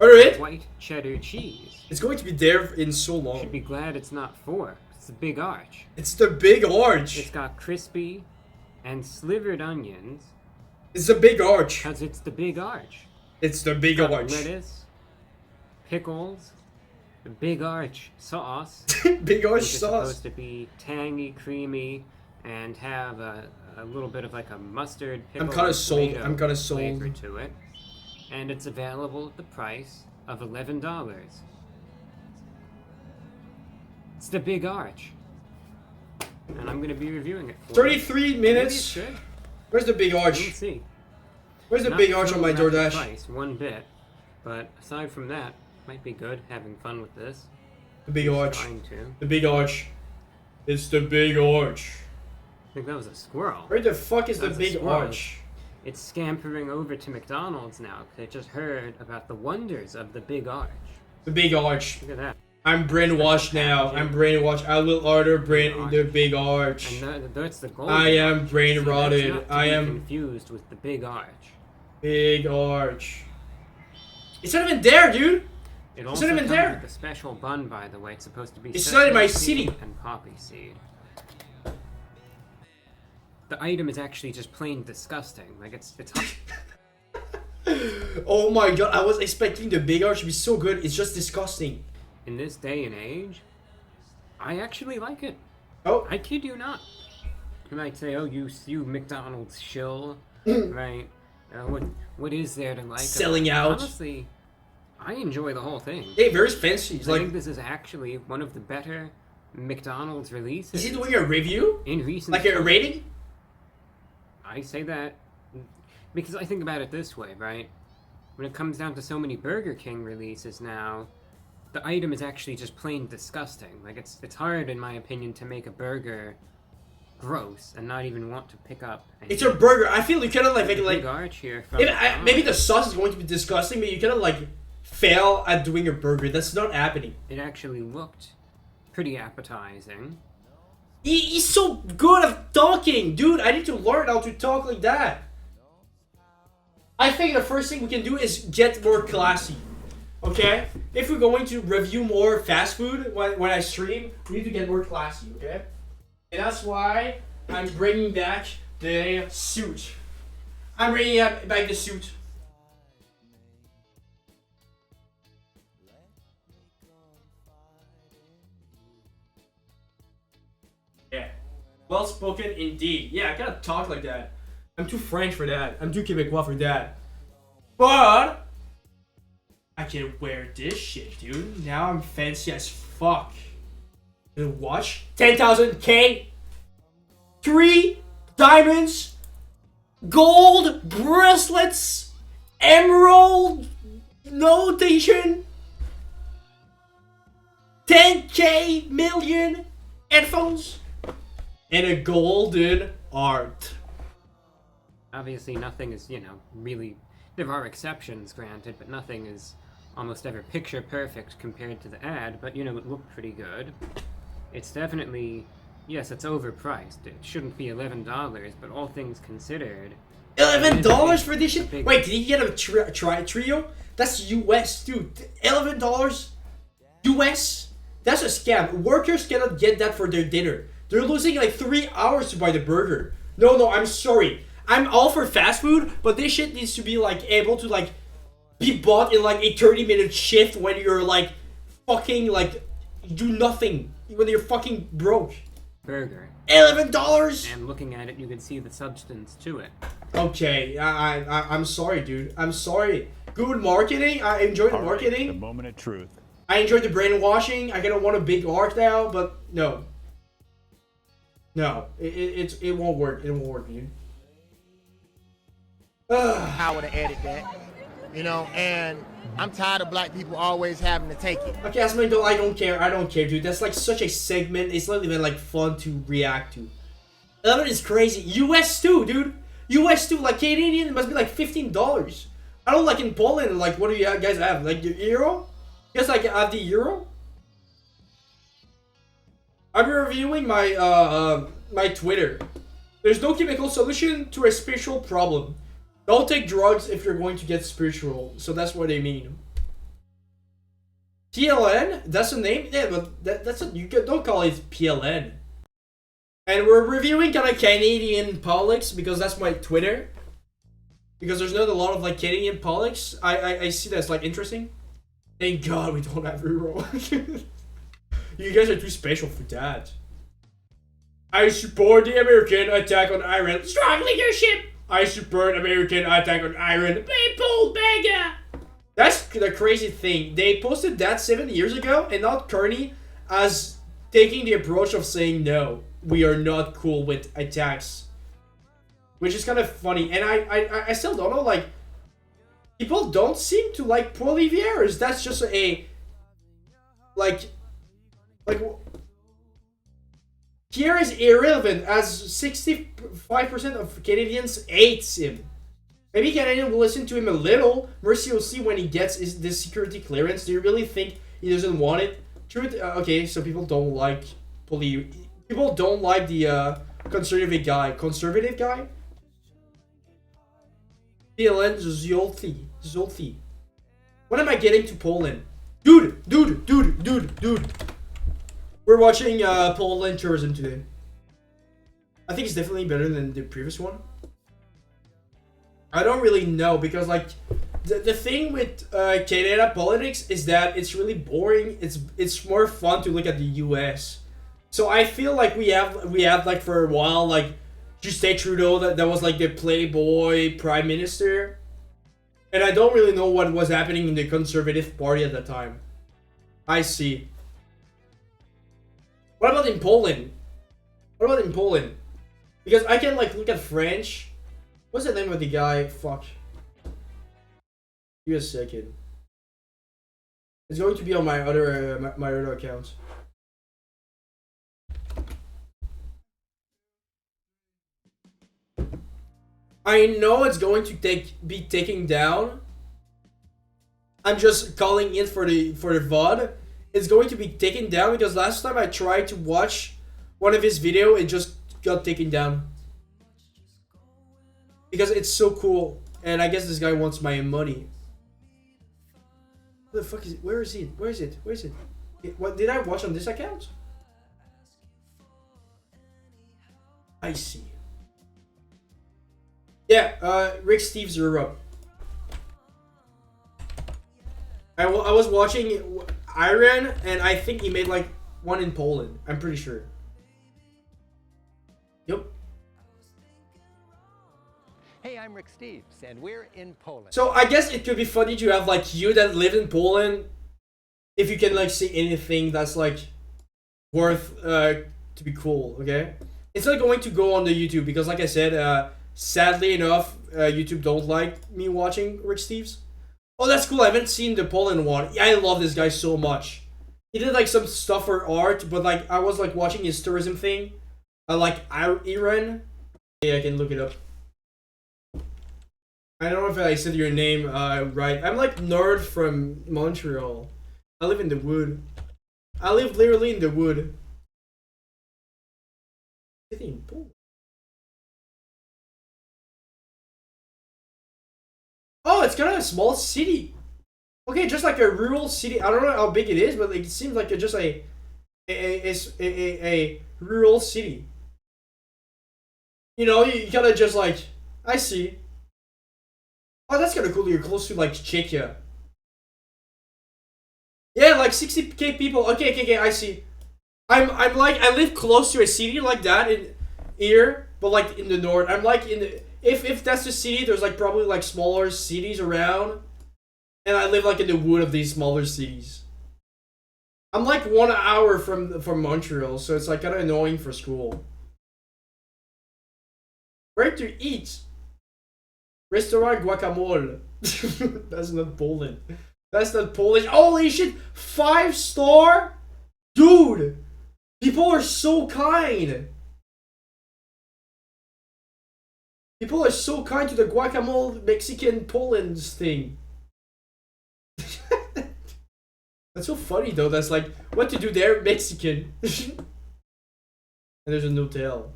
Order it. White cheddar cheese. It's going to be there in so long. Should be glad it's not fork. It's the Big Arch. It's the Big Arch. It's got crispy and slivered onions. It's the Big Arch. Because it's the Big Arch. It's the Big Got Arch. lettuce, pickles, the Big Arch sauce. Big Arch which is sauce. supposed to be tangy, creamy, and have a little bit of like a mustard pickle. I'm kind of sold. tomato I'm kind of sold. flavor to it. And it's available at the price of $11. It's the Big Arch. And I'm going to be reviewing it for 33 minutes. Maybe it should. Where's the Big Arch? We'll see. Where's the Not Big Arch on thrilled my about the DoorDash? price one bit, but aside from that, might be good having fun with this. The Big Just Arch. trying to. The Big Arch. It's the Big Arch. I think that was a squirrel. Where the fuck is the That was a Big squirrel. Arch? It's scampering over to McDonald's now because it just heard about the wonders of the Big Arch. The Big Arch. Look at that. I'm brainwashed now. I'm brainwashed. I will order the Big Arch. And that's the goal. I am brain rotted. I am confused with the Big Arch. Big Arch. It's not even there, dude. It It's also not even comes there. with a special bun, by the way. It's supposed to be. It's not in my sesame city. seed and poppy seed. The item is actually just plain disgusting. Like it's. Oh my god! I was expecting the Big Arch to be so good. It's just disgusting. In this day and age, I actually like it. Oh, I kid you not. You might say, "Oh, you McDonald's shill," right? What is there to like? Selling about it? out. Honestly, I enjoy the whole thing. Hey, very fancy. It's I like, think this is actually one of the better McDonald's releases. is he doing a review? In recent Like a times. rating? I say that because I think about it this way, right? When it comes down to so many Burger King releases now, the item is actually just plain disgusting. Like it's hard, in my opinion, to make a burger gross and not even want to pick up. It's a burger. I feel you cannot like make it like. Big Arch here from Maybe the sauce is going to be disgusting, but you cannot like fail at doing a burger. That's not happening. It actually looked pretty appetizing. He's so good at talking, dude. I need to learn how to talk like that. I think the first thing we can do is get more classy. Okay? If we're going to review more fast food when I stream, we need to get more classy, okay? And that's why I'm bringing back the suit. I'm bringing back the suit. Yeah. Well spoken indeed. Yeah, I gotta talk like that. I'm too French for that. I'm too Quebecois for that. But I can wear this shit, dude. Now I'm fancy as fuck. The watch, 10,000K, 3 diamonds, gold bracelets, emerald notation, 10K million headphones, and a golden art. Obviously, nothing is, really. There are exceptions, granted, but nothing is almost ever picture perfect compared to the ad. But it looked pretty good. It's definitely, yes, it's overpriced. It shouldn't be $11, but all things considered. $11 for this shit? Wait, did he get a trio? That's US, dude. $11 US? That's a scam. Workers cannot get that for their dinner. They're losing like 3 hours to buy the burger. No, I'm sorry. I'm all for fast food, but this shit needs to be like able to like be bought in like a 30-minute shift when you're like fucking like do nothing when you're fucking broke. Burger. $11. And looking at it, you can see the substance to it. Okay, I'm sorry, dude. I'm sorry. Good marketing. I enjoy the marketing. The moment of truth. I enjoy the brainwashing. I kind of want a big arc now, but no. No, it won't work. It won't work, dude. How to edit that, and I'm tired of black people always having to take it. Okay, Asmando, I don't care, dude. That's like such a segment. It's not even like fun to react to. 11 is crazy. US too, dude. US too. Like Canadian, it must be like $15. I don't like in Poland. Like, what do you guys have? Like the euro? You guys like have the euro? I'm reviewing my my Twitter. There's no chemical solution to a spiritual problem. Don't take drugs if you're going to get spiritual. So that's what they mean. PLN? That's the name? Yeah, but that's a, you don't call it PLN. And we're reviewing kind of Canadian politics because that's my Twitter. Because there's not a lot of like Canadian politics. I see that's like interesting. Thank God we don't have reroll. You guys are too special for that. I support the American attack on Iran. Strong leadership! I support American attack on Iran. People beggar! That's the crazy thing. They posted that 7 years ago, and now Kearney as taking the approach of saying no, we are not cool with attacks, which is kind of funny. And I still don't know. Like, people don't seem to like Poilievre's. That's just a like Pierre is irrelevant as 65% of Canadians hates him. Maybe Canadians will listen to him a little. Mercy will see when he gets this security clearance. Do you really think he doesn't want it? Truth. Okay, so people don't like people don't like the conservative guy. Conservative guy? PLN Zolty. When am I getting to Poland? Dude. We're watching Poland tourism today. I think it's definitely better than the previous one. I don't really know because like the thing with Canada politics is that it's really boring. It's more fun to look at the US. So I feel like we have like for a while like Justin Trudeau that was like the playboy prime minister. And I don't really know what was happening in the Conservative Party at that time. I see. What about in Poland? Because I can like look at French. What's the name of the guy? Fuck. Give me a second. It's going to be on my other my other account. I know it's going to be taken down. I'm just calling it for the VOD. It's going to be taken down because last time I tried to watch one of his video, it just got taken down. Because it's so cool, and I guess this guy wants my money. What the fuck is it? Where is it? Where is it? Where is it? What did I watch on this account? I see. Yeah, Rick Steves Europe. I was watching Iran, and I think he made like one in Poland. I'm pretty sure. Yep. Hey, I'm Rick Steves, and we're in Poland. So I guess it could be funny to have like you that live in Poland, if you can like see anything that's like worth to be cool. Okay, it's not going to go on the YouTube because, like I said, sadly enough, YouTube don't like me watching Rick Steves. Oh, that's cool. I haven't seen the Poland one. Yeah, I love this guy so much. He did like some stuff for art, but like I was like watching his tourism thing. I like Iran. Yeah, I can look it up. I don't know if I said your name right. I'm like nerd from Montreal. I live in the wood. I live literally in the wood. Oh, it's kind of a small city. Okay, just like a rural city. I don't know how big it is, but it seems like just a rural city. You know, you kind of just like, I see. Oh, that's kind of cool. You're close to like Czechia. Yeah, like 60k people. Okay, I see. I'm like, I live close to a city like that in here, but like in the north. I'm like in the, if that's the city, there's like probably like smaller cities around, and I live like in the wood of these smaller cities. I'm like 1 hour from Montreal, so it's like kind of annoying for school. Where to eat? Restaurant Guacamole. That's not Poland. That's not Polish. Holy shit! 5-star? Dude! People are so kind! People are so kind to the guacamole Mexican Poland thing. That's so funny though. That's like, what to do there? Mexican. And there's an hotel.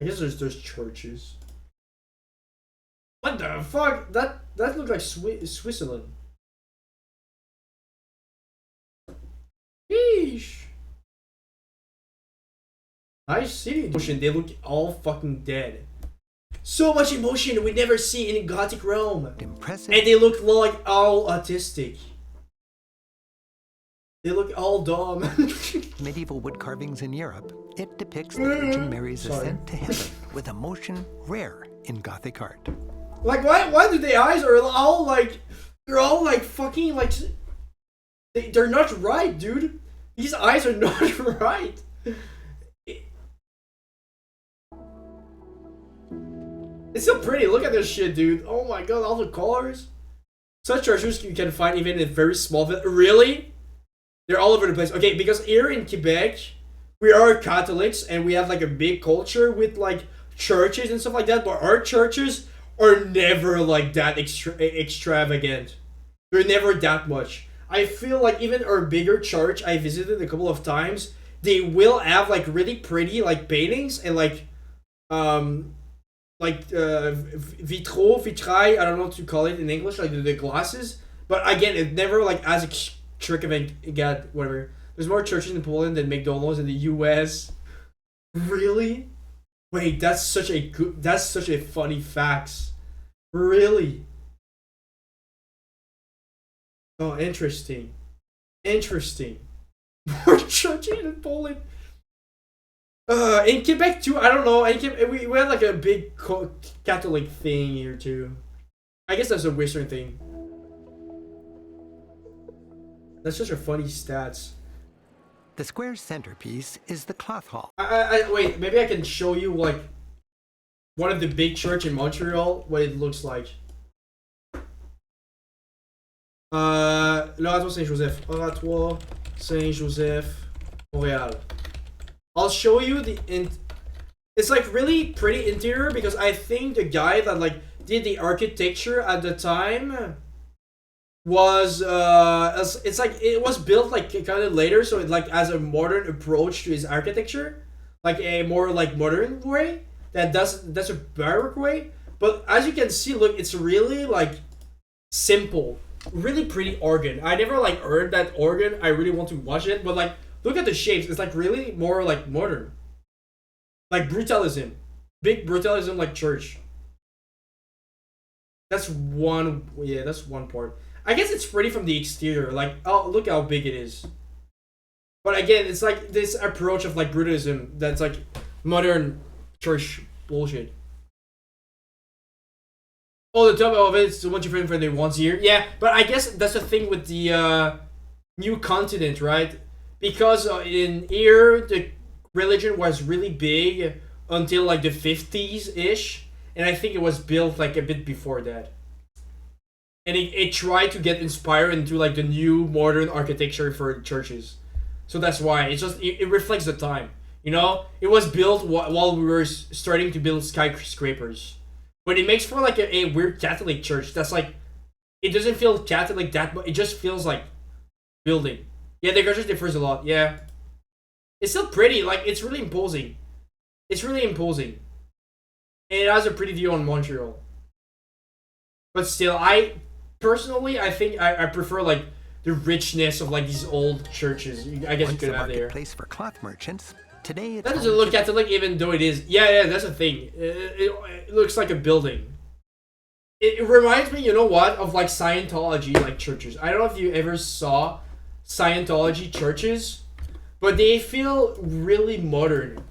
I guess there's churches. What the fuck? That looked like Switzerland. Sheesh. Nice city. Emotion. They look all fucking dead. So much emotion we never see in Gothic Rome. Impressive. And they look like all autistic. They look all dumb. Medieval wood carvings in Europe, it depicts the Virgin Mary's ascent to heaven with emotion rare in Gothic art. Like, why do the eyes are all like, they're all like fucking like, they're not right, dude. These eyes are not right. It's so pretty. Look at this shit, dude. Oh my god, all the colors. Such treasures you can find even in very small village. Really? They're all over the place. Okay, because here in Quebec, we are Catholics and we have like a big culture with like churches and stuff like that. But our churches are never like that extravagant. They're never that much. I feel like even our bigger church I visited a couple of times, they will have like really pretty like paintings and like vitrail, I don't know what to call it in English, like the glasses. But again, it never like as extravagant, whatever. There's more churches in Poland than McDonald's in the US. Really? Wait, that's such a funny fact. Really? Oh, interesting. Interesting. More churches in Poland. In Quebec too, I don't know. We had like a big Catholic thing here too. I guess that's a Western thing. That's such a funny stats. The square's centerpiece is the cloth hall. Wait, maybe I can show you like one of the big church in Montreal, what it looks like. L'Oratoire Saint-Joseph. Oratoire Saint-Joseph, Montréal. I'll show you it's like really pretty interior because I think the guy that like did the architecture at the time was it's like it was built like kind of later, so it like has a modern approach to his architecture, like a more like modern way that's a baroque way. But as you can see, look, it's really like simple, really pretty organ. I never like heard that organ. I really want to watch it, but like look at the shapes. It's like really more like modern, like brutalism, big brutalism like church. That's one. Yeah, that's one part. I guess it's pretty from the exterior. Like, oh, look how big it is. But again, it's like this approach of like brutalism that's like modern church bullshit. Oh, the top of it's so much different from the ones here. Yeah, but I guess that's the thing with the new continent, right? Because in here the religion was really big until like the 50s-ish, and I think it was built like a bit before that. And it tried to get inspired into like the new modern architecture for churches. So that's why it's just it reflects the time. You know, it was built while we were starting to build skyscrapers. But it makes for like a weird Catholic church that's like, it doesn't feel Catholic that much. It just feels like building. Yeah, the church differs a lot. Yeah, it's still pretty. Like, it's really imposing. It's really imposing. And it has a pretty view on Montreal. But still, personally, I think I prefer like the richness of like these old churches. I guess you could have there. Place for cloth merchants. Today, that doesn't look Catholic, even though it is. Yeah, that's the thing. It looks like a building. It reminds me, you know what, of like Scientology, like churches. I don't know if you ever saw Scientology churches, but they feel really modern.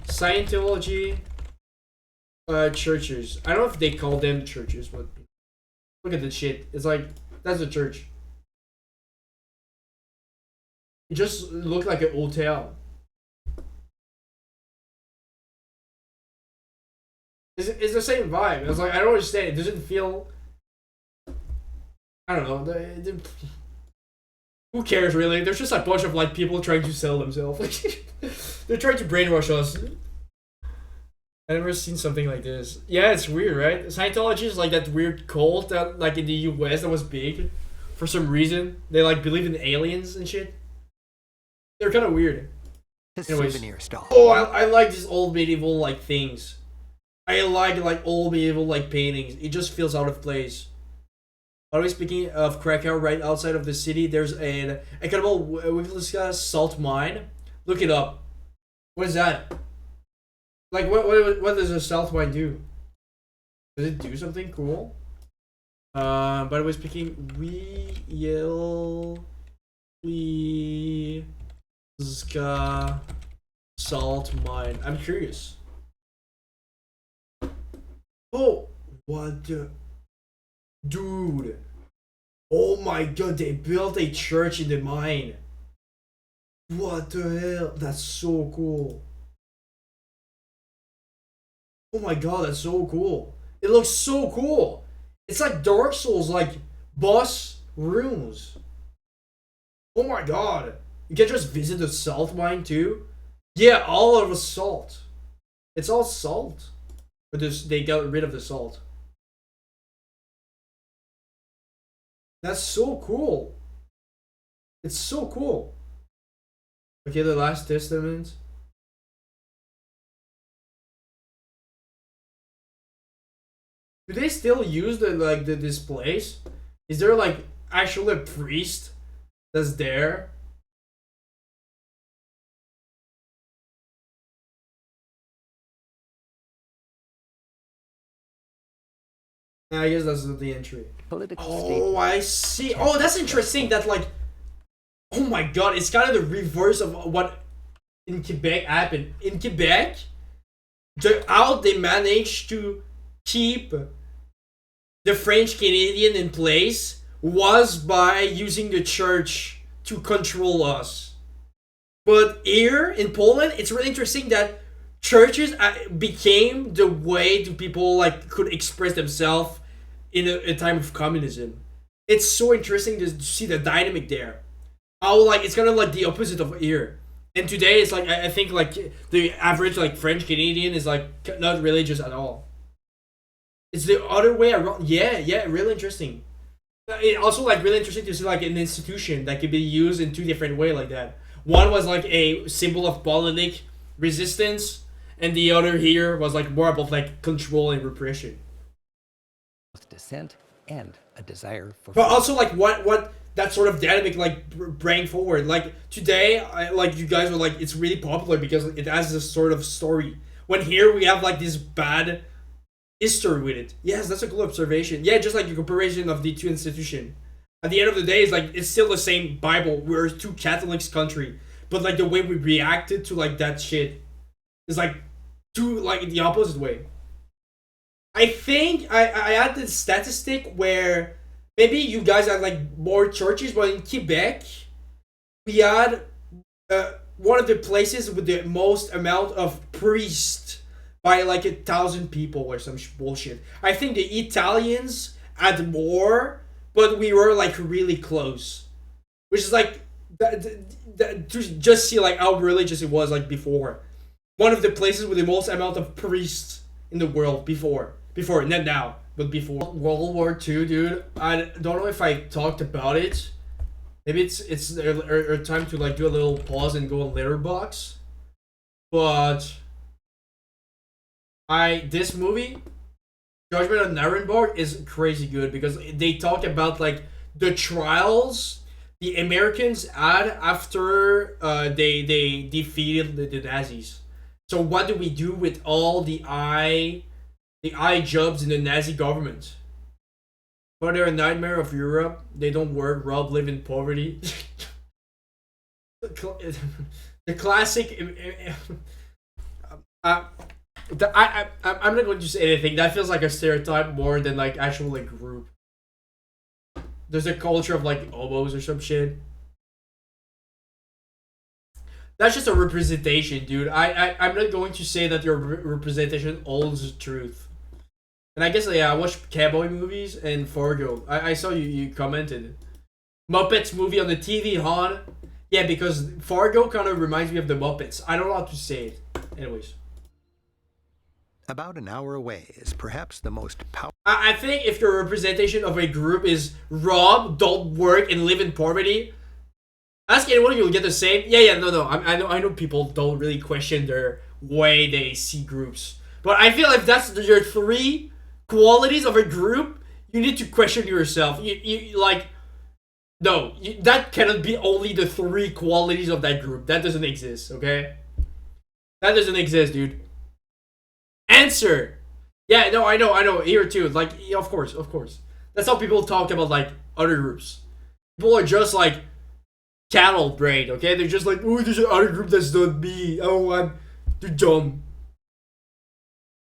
Scientology churches. I don't know if they call them churches, but look at this shit. It's like, that's a church. It just looked like an hotel. It's the same vibe. It's like, I don't understand. It doesn't feel, I don't know. Who cares, really? There's just a bunch of like people trying to sell themselves. They're trying to brainwash us. I've never seen something like this. Yeah, it's weird, right? Scientology is like that weird cult that like in the US that was big for some reason. They like believe in aliens and shit. They're kind of weird. Anyways. Souvenir stall. Oh, I like these old medieval like things. I like old medieval like paintings. It just feels out of place. Always speaking of Krakow, right outside of the city, there's an incredible Wikliska salt mine. Look it up. What is that? Like, what does a salt mine do? Does it do something cool? By the way, speaking, Wikliska salt mine. I'm curious. Oh, what the... Dude. Oh my god, they built a church in the mine. What the hell? That's so cool. Oh my god, that's so cool. It looks so cool. It's like Dark Souls, like boss rooms. Oh my god. You can just visit the salt mine too? Yeah, all of the salt. It's all salt. But they got rid of the salt. That's so cool. It's so cool. Okay, the Last Testament. Do they still use the displays? Is there like actually a priest that's there? I guess that's the entry. Oh, I see. Oh, that's interesting. That like, oh my god, it's kind of the reverse of what in Quebec happened. In Quebec, how they managed to keep the French Canadian in place was by using the church to control us. But here in Poland, it's really interesting that churches became the way to people like could express themselves in a time of communism. It's so interesting to see the dynamic there. How like it's kind of like the opposite of here. And today it's like I think like the average like French Canadian is like not religious at all. It's the other way around. Yeah, really interesting. It also like really interesting to see like an institution that could be used in two different ways like that. One was like a symbol of politic resistance, and the other here was like more about like control and repression. Dissent and a desire for. But also like what that sort of dynamic like bring forward. Like today, like you guys were like it's really popular because it has this sort of story. When here we have like this bad history with it. Yes, that's a cool observation. Yeah, just like a comparison of the two institutions. At the end of the day, it's still the same Bible. We're two Catholics country, but like the way we reacted to like that shit is like two like the opposite way. I think I had this statistic where maybe you guys had like more churches, but in Quebec we had one of the places with the most amount of priests by like 1,000 people or some bullshit. I think the Italians had more, but we were like really close, which is like to just see like how religious it was like before. One of the places with the most amount of priests in the world before, not now, but before. World War II, dude. I don't know if I talked about it. Maybe it's a time to like do a little pause and go on Letterboxd. But this movie, Judgment of Nuremberg, is crazy good because they talk about like the trials the Americans had after they defeated the Nazis. So what do we do with all the eye jobs in the Nazi government? But they're a nightmare of Europe. They don't work. Rob live in poverty. The classic. I'm not going to say anything. That feels like a stereotype more than like actual like group. There's a culture of like hobos or some shit. That's just a representation, dude. I'm not going to say that your representation holds the truth. And I guess yeah, I watched cowboy movies and Fargo. I saw you commented. Muppets movie on the TV, Han. Yeah, because Fargo kind of reminds me of the Muppets. I don't know how to say it. Anyways. About an hour away is perhaps the most powerful. I think if your representation of a group is rob, don't work, and live in poverty, ask anyone, you'll get the same. Yeah, no. I know people don't really question their way they see groups, but I feel if that's your three qualities of a group, you need to question yourself. You like, no, that cannot be only the 3 qualities of that group. That doesn't exist, okay? That doesn't exist, dude. Answer. Yeah, no, I know. Here too. Like, yeah, of course. That's how people talk about like other groups. People are just like cattle brain, okay? They're just like, oh, there's another group that's not me. They're dumb.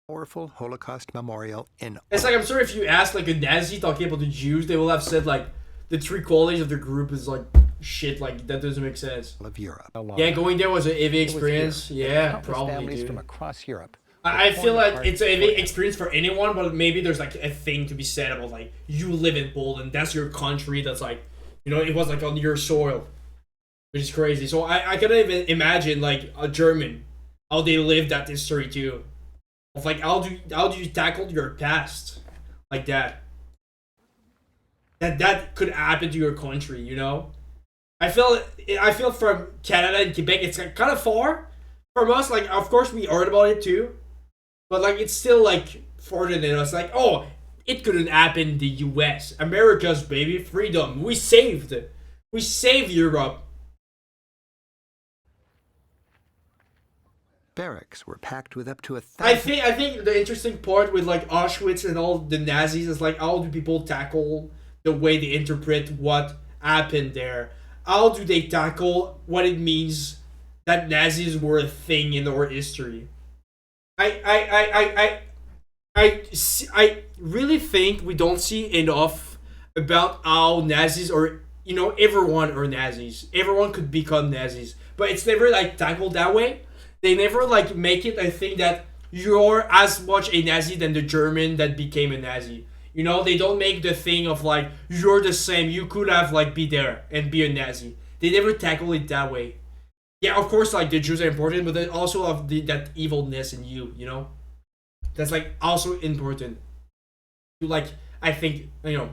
Powerful Holocaust memorial in. It's like, I'm sure if you ask like a Nazi talking about the Jews, they will have said like the 3 qualities of their group is like shit. Like that doesn't make sense. Of Europe. Yeah, going there was an AV experience. Yeah, probably, families dude. from across Europe. I feel like it's an AV experience for anyone, but maybe there's like a thing to be said about like you live in Poland, that's your country, that's like, you know, it was like on your soil, which is crazy. So I can't even imagine like a German, how they live that history too, of like how do you tackle your past like that. That could happen to your country, you know. I feel from Canada and Quebec, it's like kind of far from us. Like, of course we heard about it too, but like it's still like further than us. Like, oh, it couldn't happen in the U.S. America's baby freedom. We saved Europe. Barracks were packed with up to 1,000. I think the interesting part with like Auschwitz and all the Nazis is like, how do people tackle the way they interpret what happened there? How do they tackle what it means that Nazis were a thing in our history? I really think we don't see enough about how Nazis are, you know, everyone are Nazis. Everyone could become Nazis, but it's never like tackled that way. They never like make it a thing that you're as much a Nazi than the German that became a Nazi. You know, they don't make the thing of like, you're the same, you could have like be there and be a Nazi. They never tackle it that way. Yeah, of course, like the Jews are important, but they also have that evilness in you, you know? That's like also important. Like, I think, you know,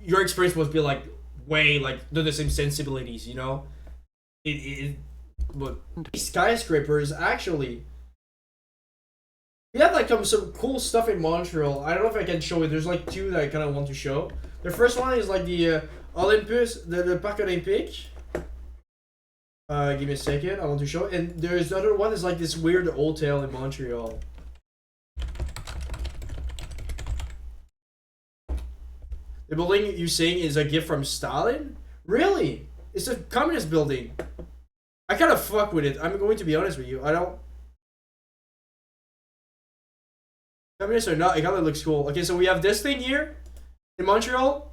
your experience must be like way like the same sensibilities, you know? But skyscrapers, actually, we have like some cool stuff in Montreal. I don't know if I can show it. There's like 2 that I kind of want to show. The first one is like the Olympus, the Parc Olympique. Give me a second. I want to show it. And there's the other one is like this weird hotel in Montreal. The building you're saying is a gift from Stalin? Really? It's a communist building. I kind of fuck with it. I'm going to be honest with you. I don't. Communists or not, it kind of looks cool. Okay, so we have this thing here in Montreal.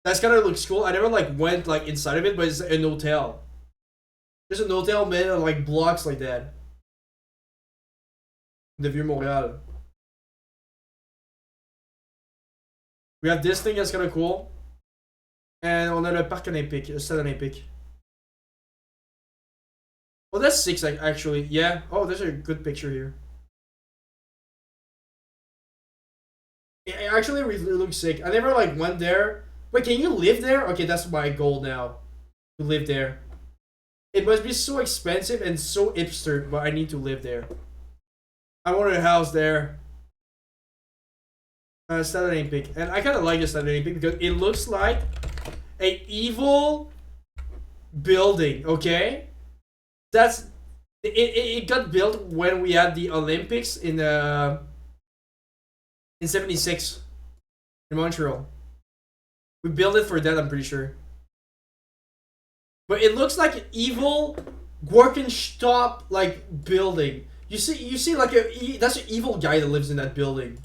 That's kind of looks cool. I never like went like inside of it, but it's an hotel. There's an hotel made of like blocks like that. The Vieux-Montréal. We have this thing that's kind of cool. And on a le Parc Olympique, le Stade Olympique. Oh, that's 6 actually. Yeah. Oh, there's a good picture here. It actually really looks sick. I never like went there. Wait, can you live there? Okay, that's my goal now. To live there. It must be so expensive and so hipster, but I need to live there. I want a house there. Stade Olympique. And I kind of like the Stade Olympique because it looks like a evil building, okay? That's it got built when we had the Olympics in 76 in Montreal. We built it for that, I'm pretty sure. But it looks like an evil Gorkenstopp like building. You see like that's an evil guy that lives in that building.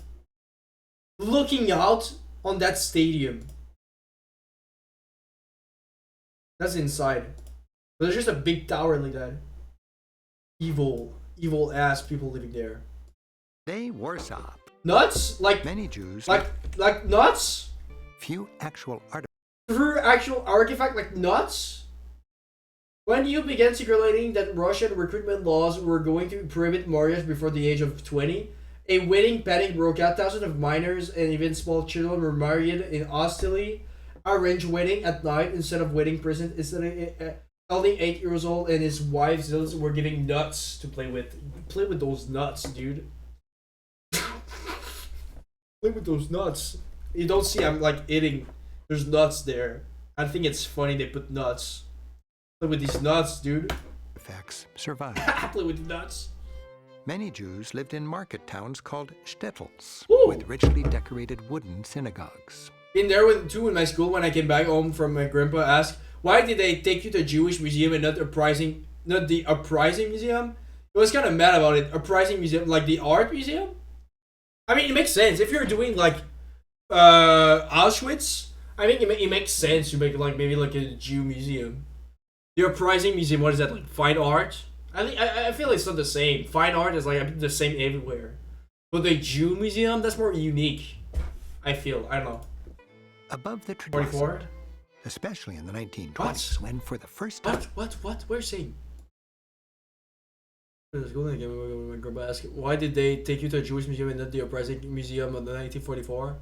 Looking out on that stadium. That's inside. But there's just a big tower like that. Evil ass people living there. They Warsaw. Nuts? Like many Jews. Like nuts? Few actual artifacts. Through actual artifact like nuts? When you began circulating that Russian recruitment laws were going to prohibit marriage before the age of 20, a wedding panic broke out. Thousands of minors and even small children were married in hostilely arranged wedding at night instead of wedding present. Instead, only 8 years old and his wife Zils were giving nuts to play with. Play with those nuts, dude. Play with those nuts. you don't see I'm like eating. There's nuts there. I think it's funny they put nuts. Play with these nuts, dude. Artifacts survived. Play with the nuts. Many Jews lived in market towns called shtetls, Ooh. with richly decorated wooden synagogues. Been there too in my school when I came back home from my grandpa asked, why did they take you to a Jewish museum and not the Uprising Museum? I was kind of mad about it. Uprising Museum, like the art museum? I mean, it makes sense. If you're doing like Auschwitz, I think it makes sense to make like maybe like a Jew museum. The Uprising Museum, what is that, like fine art? I feel it's not the same. Fine art is like the same everywhere. But the Jew museum, that's more unique. I feel. I don't know. Above the 44? tradition, especially in the 1920s, when for the first time... What? What are you saying? My grandpa asked, why did they take you to a Jewish museum and not the Uprising Museum of the 1944?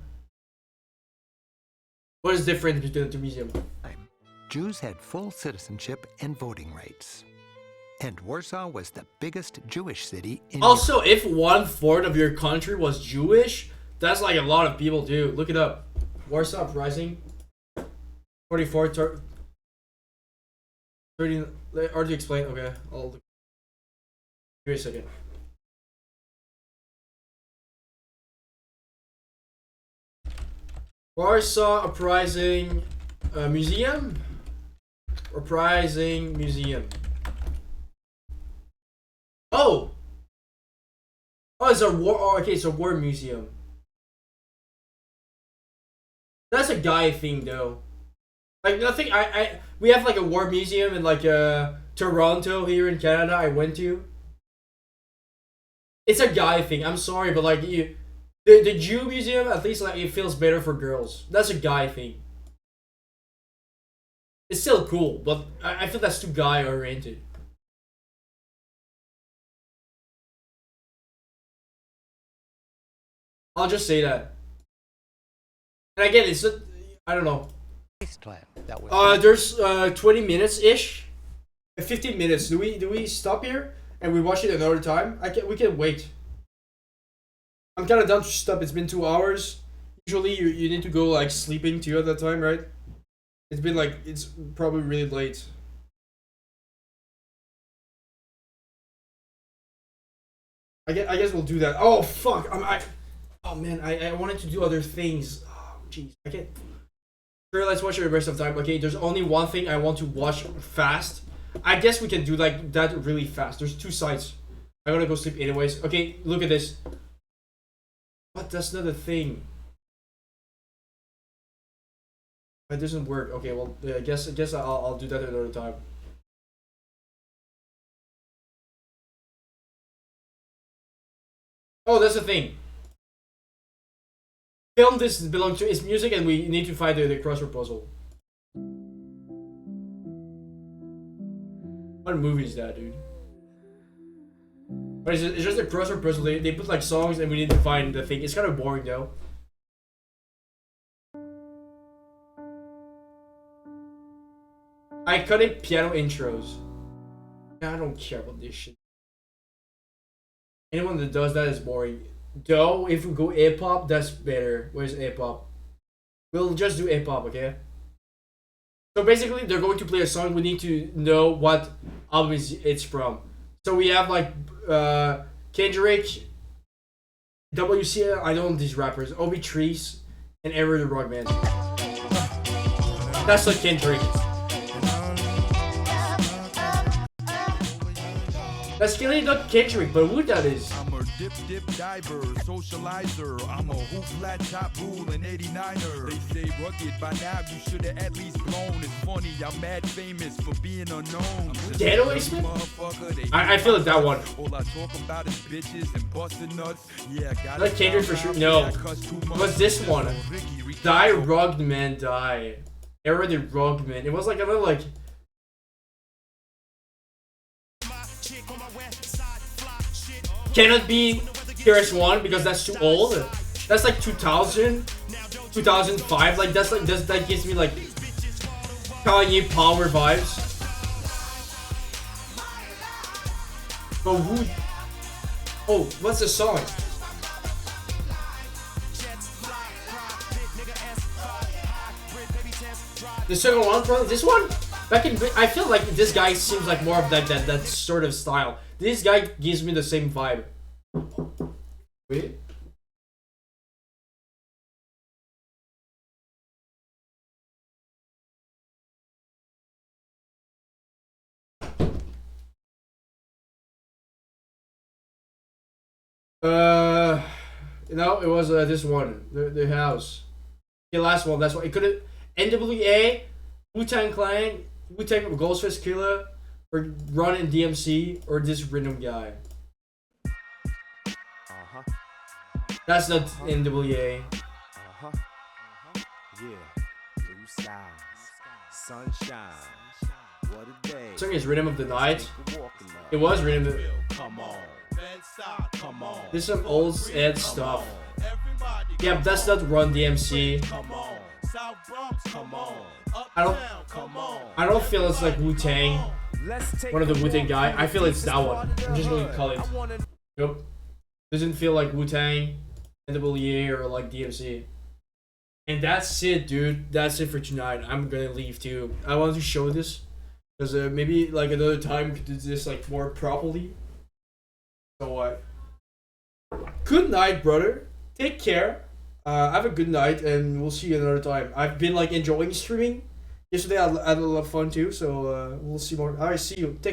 What is different between the two museums? Jews had full citizenship and voting rights. And Warsaw was the biggest Jewish city in Also, if 1/4 of your country was Jewish, that's like a lot of people too. Look it up. Warsaw Uprising. 44, 30, hard to explain. Okay, I'll give me a second. Warsaw Uprising Museum. Uprising Museum. Oh, it's a war. Oh, okay, it's a war museum. That's a guy thing, though. Like nothing. We have like a war museum in like Toronto here in Canada. I went to. It's a guy thing. I'm sorry, but like the Jew museum, at least like it feels better for girls. That's a guy thing. It's still cool, but I feel that's too guy oriented. I'll just say that. And again, it's a, I don't know. There's 20 minutes ish, 15 minutes. Do we stop here and we watch it another time? We can wait. I'm kind of done to stop. It's been 2 hours. Usually you need to go like sleeping too at that time, right? It's been like it's probably really late. I guess we'll do that. Oh fuck! Oh man, I wanted to do other things. Oh jeez, I can't. Sure, let's watch it the rest of the time. Okay, there's only one thing I want to watch fast. I guess we can do like that really fast. There's 2 sides. I'm gonna go sleep anyways. Okay, look at this. What? That's not a thing. It doesn't work. Okay, well, I guess I'll do that another time. Oh, that's the thing. Film this belongs to its music, and we need to find the crossword puzzle. What movie is that, dude? But it's just a crossword puzzle. They put like songs, and we need to find the thing. It's kind of boring though. Iconic piano intros. I don't care about this shit. Anyone that does that is boring. Though, if we go hip-hop, that's better. Where's hip-hop? We'll just do hip-hop, okay? So basically, they're going to play a song. We need to know what album it's from. So we have like Kendrick, WCL, I don't know these rappers, Obi Trees, and Ever the Rock Man. That's like Kendrick. That's clearly not Kendrick, but who that is? I'm a dip diver, socializer. I'm a hoop flat top rule and 89er. They say rugged by now, you should have at least blown. It's funny, I'm mad famous for being unknown. Ghetto Aceman? I feel like that one. All I talk about is bitches and busting nuts. Yeah, got like Kendrick for sure. No. What's this one? Die Rugman Die. Era the Rugman. It was like another like. Cannot be KRS-One because that's too old. That's like 2000, 2005. Like that gives me like Kanye Power vibes. But who? Oh, what's the song? The second one, bro. This one, back in, I feel like this guy seems like more of that sort of style. This guy gives me the same vibe. Wait. No, it was this one, the house. The last one. That's why it could have NWA, Wu-Tang Clan, Wu-Tang Ghostface Killah, or Run and DMC, or this random guy. That's not NWA. Yeah, blue skies, sunshine. What a day. The song is Rhythm of the Night. It was Rhythm of the... Come on. Come on. This is some old Ed stuff. Yeah, but that's not Run DMC. I don't feel it's like Wu-Tang. One of the Wu-Tang guy. I feel it's that one. I'm just going to call it. Yep. Doesn't feel like Wu-Tang, NWA, or like DMC. And that's it, dude. That's it for tonight. I'm gonna leave too. I wanted to show this because maybe like another time we could do this like more properly. So good night, brother. Take care. Have a good night, and we'll see you another time. I've been like enjoying streaming. Yesterday I had a lot of fun too. So we'll see more. Alright, see you. Take